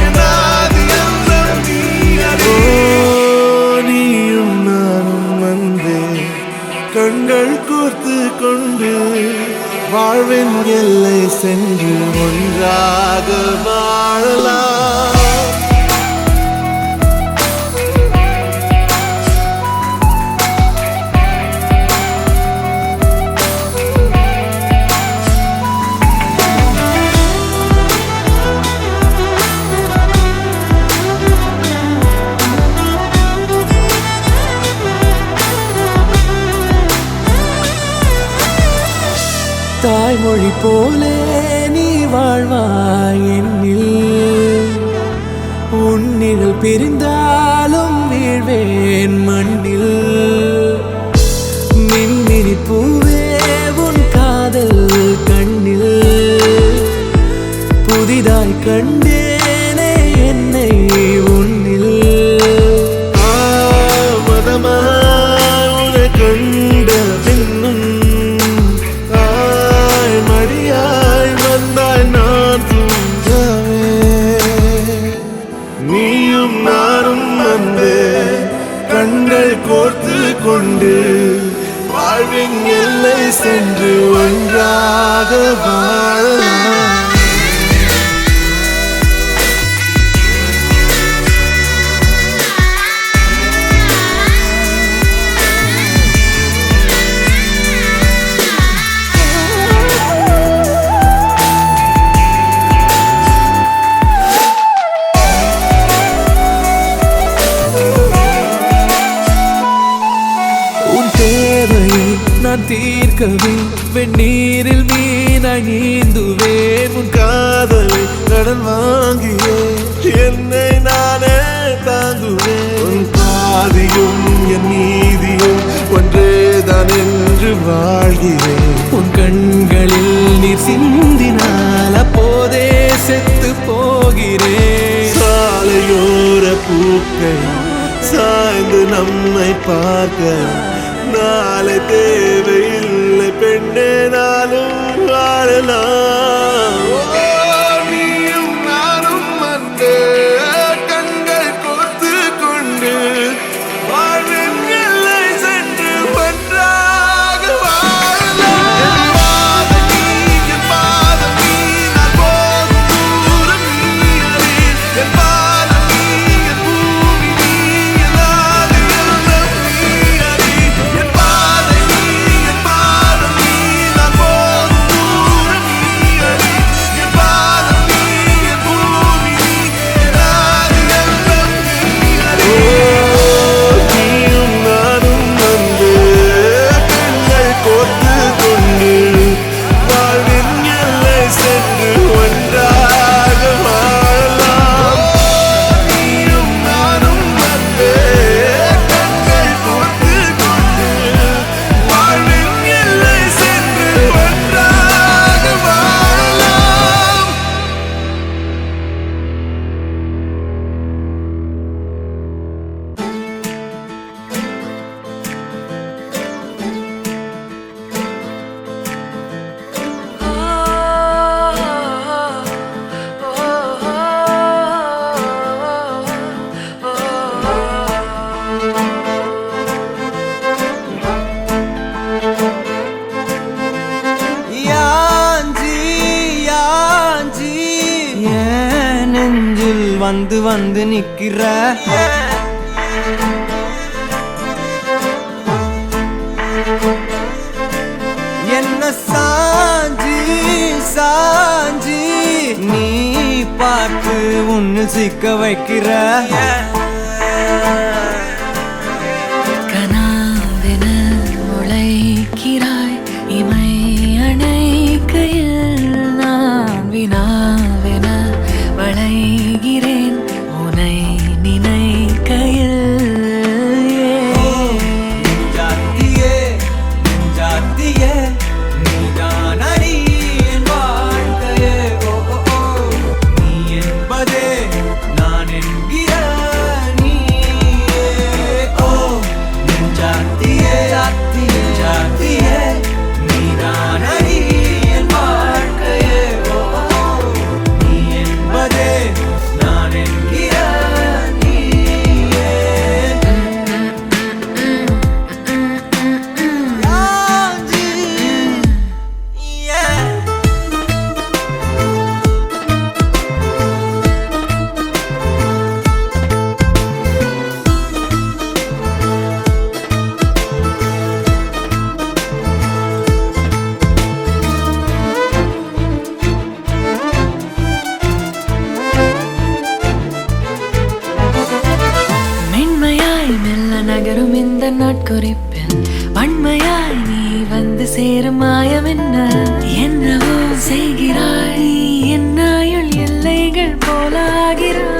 என் ஆதி எல்லாம் நீ அறி நீயும் நானும் வந்தே கண்கள் கோர்த்து கொண்டு வாழ்வின் எல்லை சென்று ஒன்றாக வாழலாம் தாய்மொழி போலே நீ வாழ்வாய் என்னில் உன்னில் பிரிந்தாலும் வீழ்வேன் மண்ணில் மின்மினி பூவே உன் காதல் கண்ணில் புதிதாய் கண்டேனே என்னை உன்னில் மதமாய் உன்னை கண்ட பின்னும் மடியாய் வந்தாய் நான் தூங்கவே நீயும் நானும் வந்தே கண்கள் கோர்த்து கொண்டு வாழ்வின் எல்லை சென்று ஒன்றாக வாழலாம் நான் தீர்க்கவே வெந்நீரில் மீனாய் நீந்துவேன் உன் காதலை கடன் வாங்கியே என்னை நானே தாங்குவேன் உன் பாதியும் என் நீதியும் ஒன்றேதான் என்று வாழ்கிறேன் உன் கண்களில் நீர் சிந்தினால் அப்போதே செத்து போகிறேன் சாலையோர பூக்கள் சாய்ந்து நம்மை பார்க்க நாளை தேவையில்லை பெண்ணே நாளும் வாழலாம் நீயும் நானும் வந்தே கண்கள் கோர்த்து கொண்டு வாழ்வின் எல்லை சென்று ஒன்றாக வாழலாம் என் பாதம் நீ நான் போகும் தூரம் நீ அறி என் பாதம் நீ என் பூமி நீ என் ஆதி எல்லாம் நீ அறி என் பாதம் நீ நான் போகும் தூரம் நீ அறி வந்து வந்து நிக்கிற என்ன சாஞ்சி சாஞ்சி நீ பார்த்து உன்னு சிக்க வைக்கிற கனாவென முளைக்கிறாய் இமை அணைக்கையில் நான் வினாவென வளைகிறேன் உனை நினைக்கையில் ஜாத்தியே ஜாத்தியே நீதான் அடி என் வாழ்க்கையே ஓ ஓ, ஓ. நீ என்பதே நான் என்கிற நீயே ஓ என் ஜாத்தியே ஜாத்தியே ஜாத்தியே நீதான் அடி என் வாழ்க்கையே ஓ ஓ, ஓ. நீ என்பதே நான் என்கிற நீயே மென்மையாய் மெல்ல நகரும் இந்த நாட்குறிப்பில் வன்மையாய் நீ வந்து சேரும் மாயம் என்னவோ செய்கிறாய் நீ என்னாயுள் எல்லைகள் போலாகிறாய்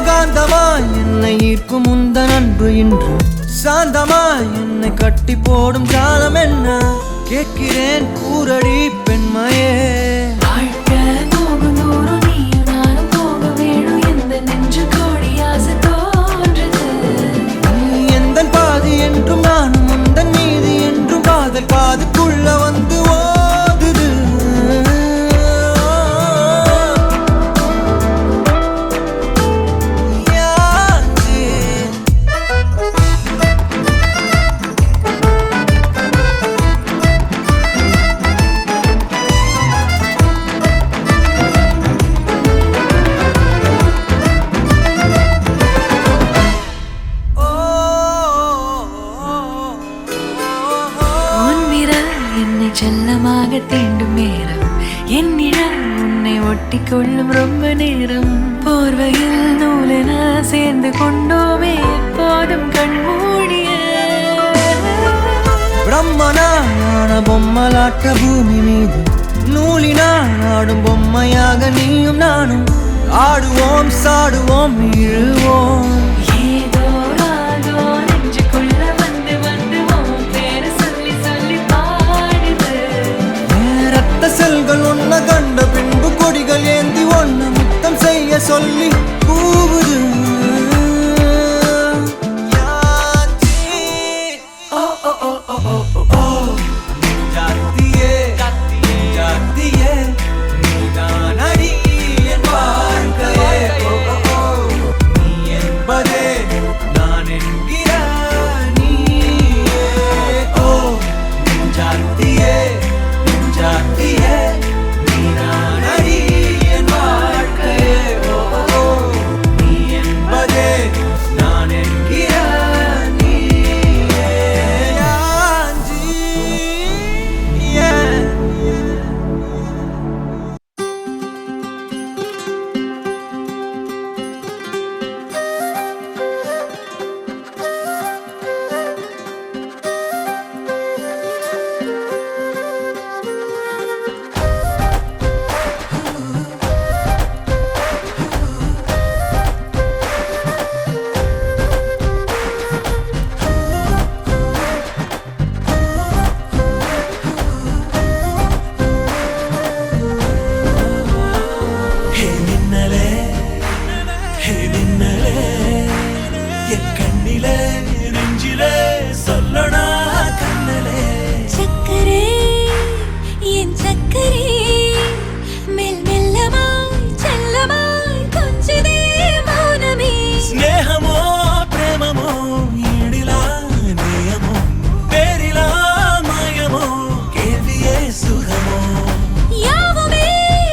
காந்தமாய் என்னை ஈர்க்கும் உந்தன் அன்பு இன்று சாந்தமாய் என்னை கட்டி போடும் ஜாலம் என்ன கேட்கிறேன் கூரடி பெண்மையே வாழ்க்கை போகும் தூரம் நீயும் நானும் போக வேணும் எந்த நெஞ்சு கோடி ஆசை தோன்றுது நீ எந்தன் பாதி என்றும் நானும் உந்தன் மீதி என்றும் காதல் காதுக்குள்ள வந்து ஓதுது யாச்சி உன் விரல் என்னை செல்லமாக தீண்டும் நேரம் என் நிழல் உன்னை ஒட்டி கொள்ளும் ரொம்ப நேரம் போர்வையில் நூலென சேர்ந்து கொண்டோமே எப்போதும் கண்மூடிய பிரம்மனான பொம்மலாட்ட பூமி மீது நூலினால் ஆடும் பொம்மையாக நீயும் நானும் ஆடுவோம் சாடுவோம் இழுவோம் ஏதோ ராகோ நெஞ்சுக்குள்ள வந்து வந்து உன் பேரை சொல்லி சொல்லி பாடுது ரத்த செல்கள் ஒன்ன கண்ட பின்பு கொடிகள் ஏந்தி ஒன்ன முத்தம் செய்ய சொல்லி கூவுது யாச்சி. ஓ ஓ ஓ ஓ ஓ ஓ ஓ. ஜாத்தியே ஜாத்தியே நீதான் அடி என் வாழ்க்கையே ஓ ஓ, ஓ. நீ என்பதே நான் என்கிற நீயே ஓ ஜாத்தியே ஜாத்தியே நீதான் அடி என் வாழ்க்கையே ஓ ஓ, ஓ. நீ என்பதே நான் என்கிற நீயே யாஞ்சி. Yeah. யாவுமே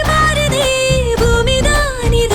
மாறுதே பூமிதான் இது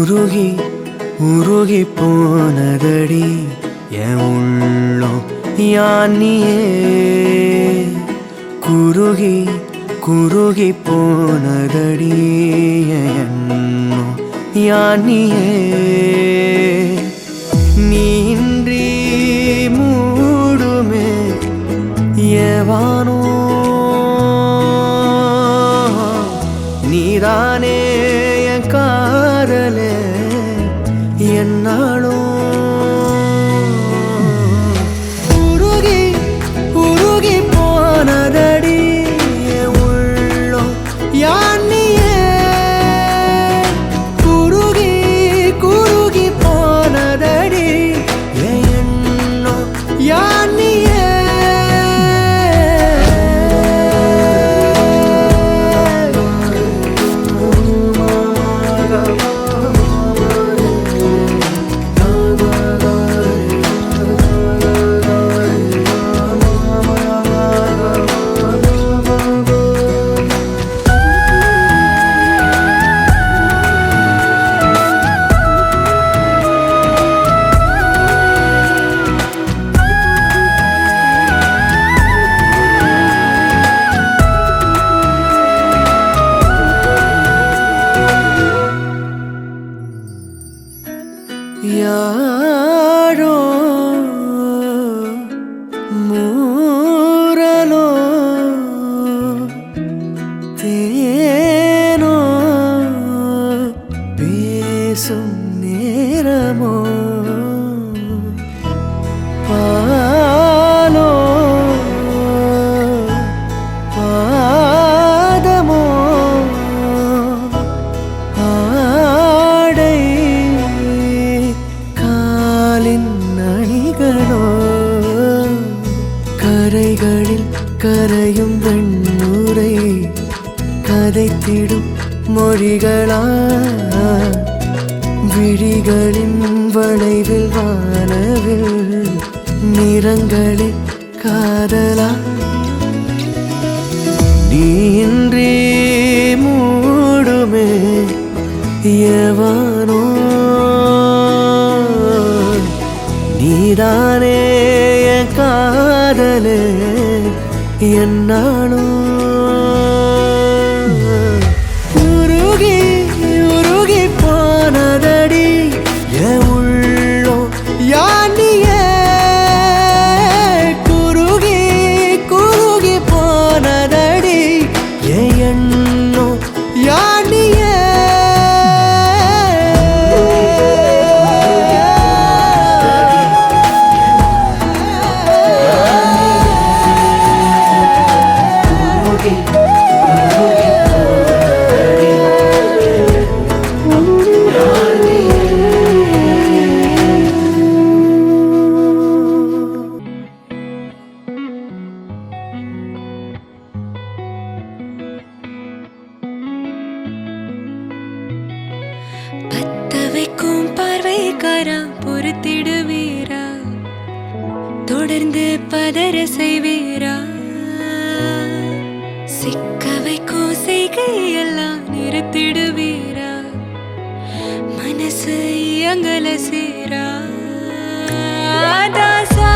உருகி உருகி போனதடி என் உள்ளம் யானியே குருகி குருகி போனதடி என் எண்ணம் யானியே நீன்றி மூடுமே ஏவானோ நீதானே என் காதலே என்னாலும் உருகி உருகி போனதடி என் உள்ளம் யானியே குருகி குருகி போனதடி என் எண்ணம் யானியே யாரோ மூரலோ தேனோ பேசும் நேரமோ பாலோ பாதமோ ஆடை காலின் அணிகளோ கரைகளில் கரையும் வெண்ணுரை கதைத்திடும் மொழிகளா விழிகளின் வளைவில் வானவில் நிறங்களில் காதலா நீன்றி மூடுமே எவனோ நீதானே என் காதலே என்னாலும் உருகி உருகி போனதடி என் உள்ளம் யானியே குருகி குருகி போனதடி என் எண்ணம் யானியே பத்த வைக்கும் பார்வைக்காரா பொறுத்திடுவீரா தொடர்ந்து பதற செய்வீரா சிக்க வைக்கும் செய்கையெல்லாம் நிறுத்திடுவீரா மனசு இயங்கல சீரா தாசா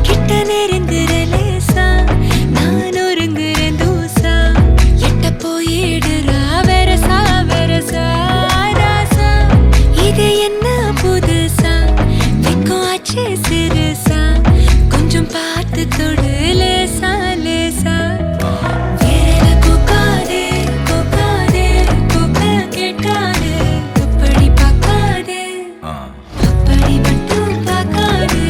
கிட்ட நெருங்குறலேசா நான் ஒருங்குற தூசா எட்ட போயிடுறா வெரசா வெரசா தாசா இது என்ன புதுசா வெக்கம் ஆச்சு சிறுசா கொஞ்சம் பார்த்து தொடு லேசா லேசா விரல கொக்காதே கொக்காதே கொக்க கேட்காதே அப்படி பார்க்காதே அப்படி மட்டும் பார்க்காதே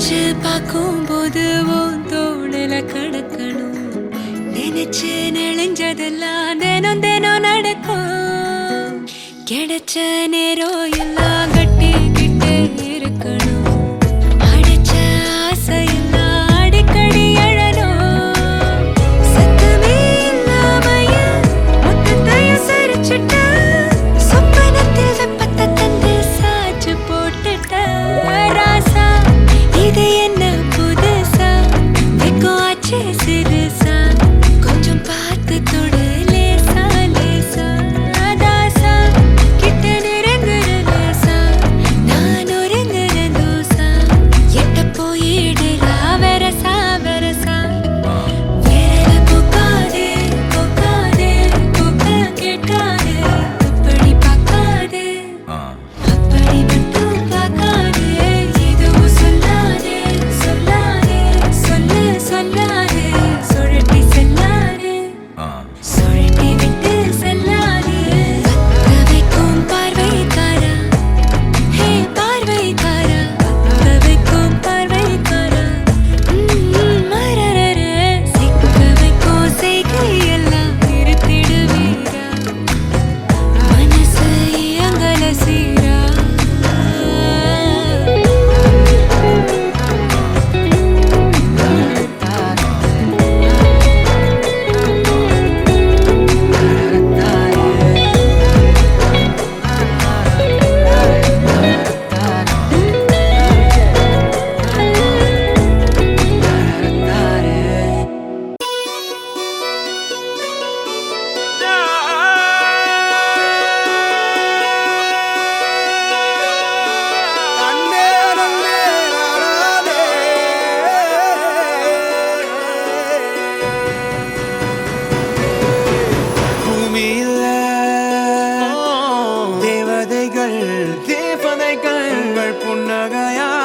நினைச்சு பார்க்கும் போது தோணல கடக்கணும் நினைச்சு நெளிஞ்சதெல்லாம் தினம் தினம் நடக்கும் கிடைச்ச நேரம் எல்லாம் கட்டிக்கிட்டே இருக்கணும் அடிச்ச ஆசையெல்லாம் அடிக்கடி எழணும் சத்தமே இல்லாமைய மொத்தத்தையும் சரிச்சுட்ட சொப்பனத்தில் வெப்பத்தை தந்து சாச்சு போட்டுட்ட ராசா இது என்ன புதுசா வெக்கம் ஆச்சு சிறுசா கொஞ்சம் பார்த்து தொடு லேசா லேசா தாசா கிட்ட நெருங்குற லேசா நான் ஒருங்குற தூசா எட்ட போயிடுறா வெரசா வெரசா வேற போக்காதே போக்காதே போக்க கேட்காதே அப்படி பார்க்காதே அப்படி மட்டும் பார்க்காதே எதுவும் சொல்லாதே சொல்லாதே சொல்லு சொல்லாதே சுழட்டி செல்லாதே சுழட்டி விட்டு செல்லாதே பத்த வைக்கும் பார்வைக்காரா ஹே பார்வைக்காரா பத்த வைக்கும் பார்வைக்காரா மரரர சிக்க வைக்கும் செய்கையெல்லாம் நிறுத்திடுவீரா மனசு இயங்கல சீரா அண்ணே நன்னே நானே பூமியில் தேவதைகள் தேவதைகள் புன்னகையால்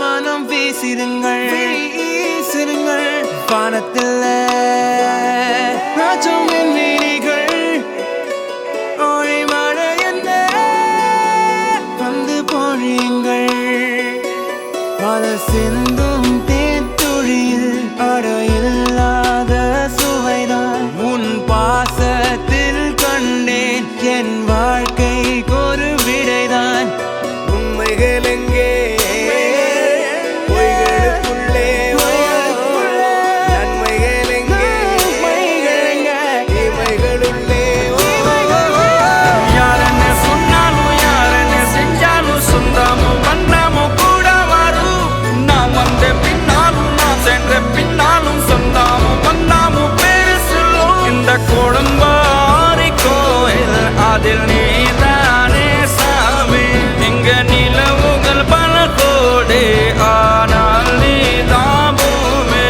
மனம் வீசிருங்கள் வீசிருங்கள் வானத்தில் ராஜம் மீனிகள் ஒளி மழை என்ன வந்து பொழியுங்கள் பல சிந்தும் தேத்துழியில் அடையில்லாத சுவைதான் உன் பாசத்தில் கண்டேன் என் வாழ்க்கைக்கு ஒரு விடைதான் உண்மைகள் எங்கே பொய்களுக்குள்ளே நன்மைகள் எங்கே இமைகளுள்ளே யாரன்னு சொன்னாலும் யாரன்னு செஞ்சாலும் சொந்தமும் பண்ணாமும் கூட வரும் நான் வந்த பின்னாலும் நான் சென்ற பின்னாலும் சொந்தமும் பண்ணாமும் பேரு சொல்லும் இந்த குடும்பாரி கோயில் அதில் நீதானே சாமி இங்க நிலவுகள் பல கோடி ஆனால் நீதான் பூமி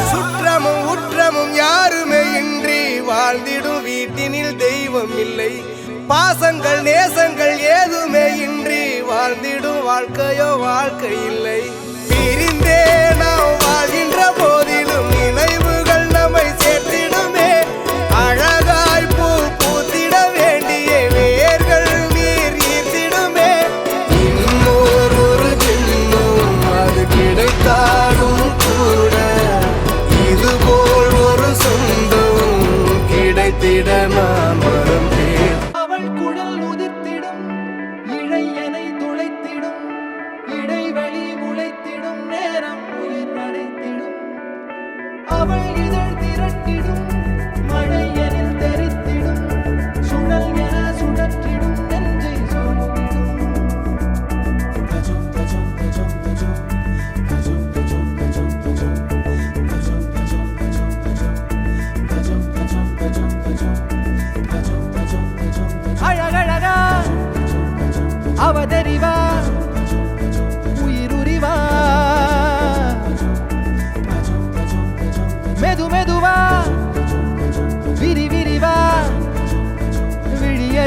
சுற்றமும் உற்றமும் யாருமே இன்றி வாழ்ந்திடும் வீட்டினில் தெய்வம் இல்லை பாசங்கள் நேசங்கள் ஏதுமே இன்றி வாழ்ந்திடும் வாழ்க்கையோ வாழ்க்கை இல்லை பிரிந்தே நாம் வாழ்கின்ற போதிலும் நினைவுகள் நம்மை சேர்த்திடுமே அழகாய் பூ பூத்திட வேண்டிய வேர்கள் நீர் ஈர்த்திடுமே இன்னொரு ஜென்மம் அது கிடைத்தாலும் கூட இதுபோல் ஒரு சொந்தம் கிடைத்திட நான் மறந்தேன் அவள் குழல் உதிர்த்திடும் இழையனை துளைத்திடும் இடைவெளி முளைத்திடும் நேரம் உயிர் அடைத்திடும் அவள்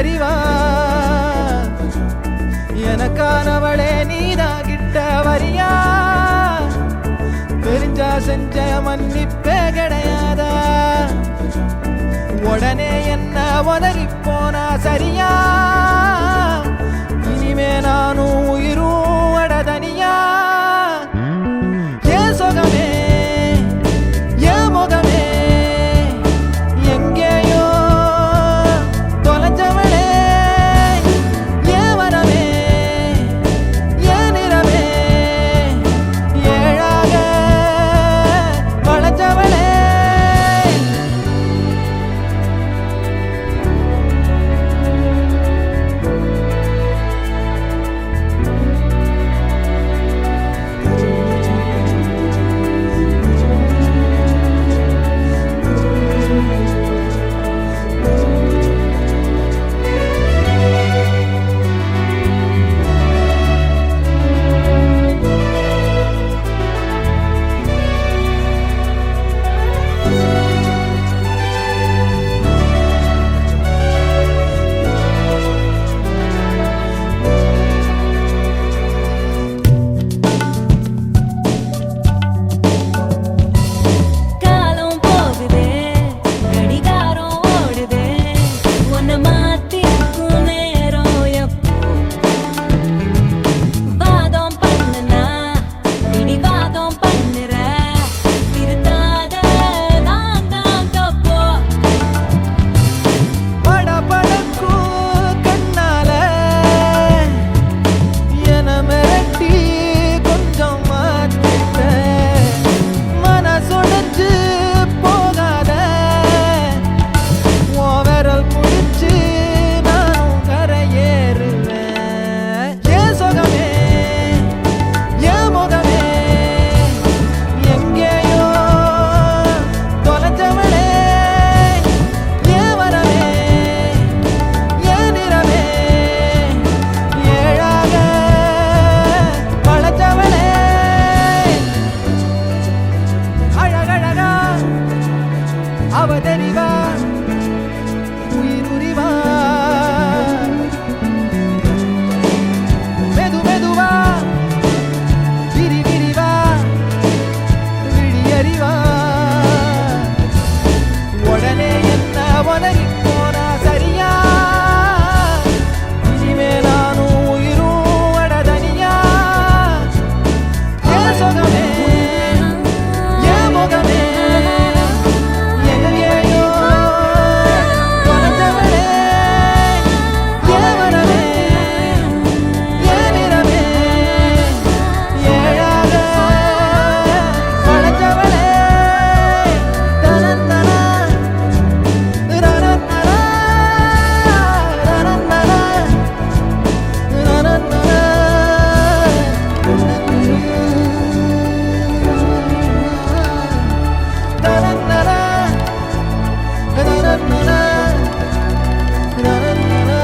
அறிவா எனக்கானவளே நீதான் கிட்ட வரியா தெரிஞ்சா செஞ்ச மன்னிப்பே கிடையாதா உடனே என்ன உதறி போனா சரியா இனிமே நானும் உயிரும் அடதனியா ஏன் சொகமே ஏன் முகமே எங்கேயோ தொலைஞ்சவளே ஏன் வரவே ஏன் நிறமே ஏழாக வளைஞ்சவளே காலம் போகுதே கடிகாரம் ஓடுதே உன்னை மாத்திக்கும் நேரம் எப்போ வாதம் பண்ணுனா பிடிவாதம் பண்ணுற திருத்தாத நான் தான் தப்போ படபடக்கும் கண்ணால என மிரட்டி கொஞ்சம் மாத்திட்ட மனசுடைச்சு போகாத உன் விரல் பிடிச்சு நானும் கரையேறுவேன் ஏன் சொகமே ஏன் முகமே எங்கேயோ தொலைஞ்சவளே ஏன் வரவே ஏன் நிறமே ஏழாக வளைஞ்சவளே அழகழகா அவதறிவா உயிருரிவா மெது மெதுவா விரி விரிவா விழியறிவா உடனே என்ன உதறி போனா சரியா இனிமே நானும் உயிரும் அடதனியா ஏன் சொகமே ஏன் முகமே எங்கேயோ தொலைஞ்சவளே ஏன் வரவே ஏன் நிறமே ஏழாக வளைஞ்சவளே தனத்தனா ரனத்தனா ரனத்தனா ரனத்தனா ரனத்தனா ரனத்தனா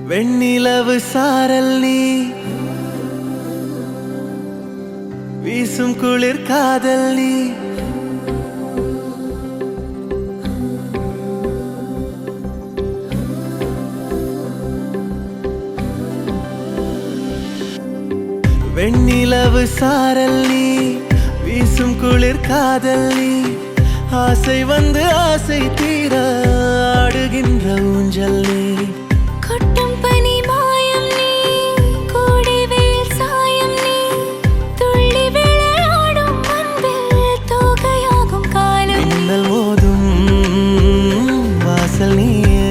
வெண்ணிலவு சாரல் நீ வீசும் குளிர் காதல் நீ வெண்ணிலவு சாரல் நீ வீசும் குளிர் காதல் நீ ஆசை வந்து ஆசை தீர ஆடுகின்ற ஊஞ்சல் நீ கொட்டும் பனி மாயம் நீ கோடை வெயில் சாயம் நீ துள்ளி விளையாடும் அன்பில் தோகையாகும் காலம் மின்னல் மோதும் வாசல் நீயே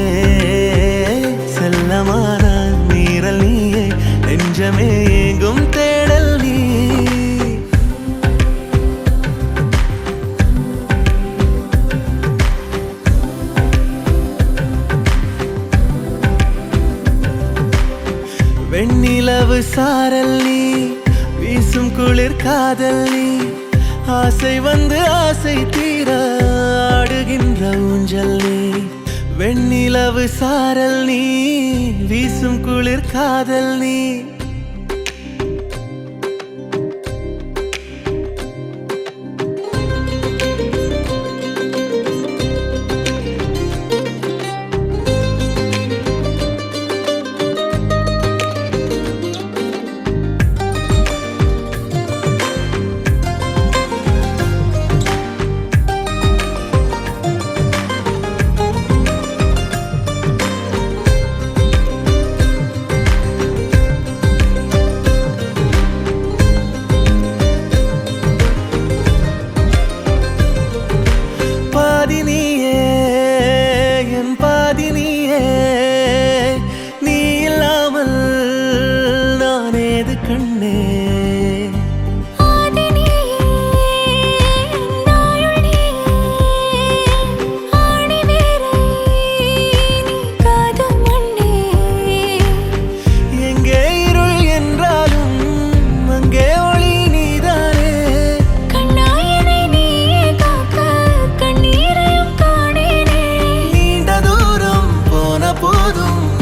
செல்லமான நீரல் நீயே நெஞ்சமே எங்கும் தேடல் நீ வெண்ணிலவு சாரல் நீ வீசும் குளிர் காதல் நீ ஆசை வந்து ஆசை தீர ஆடுகின்ற ஊஞ்சல் நீ வெண்ணிலவு சாரல் நீ வீசும் குளிர் காதல் நீ ஏது கண்ணே போதும்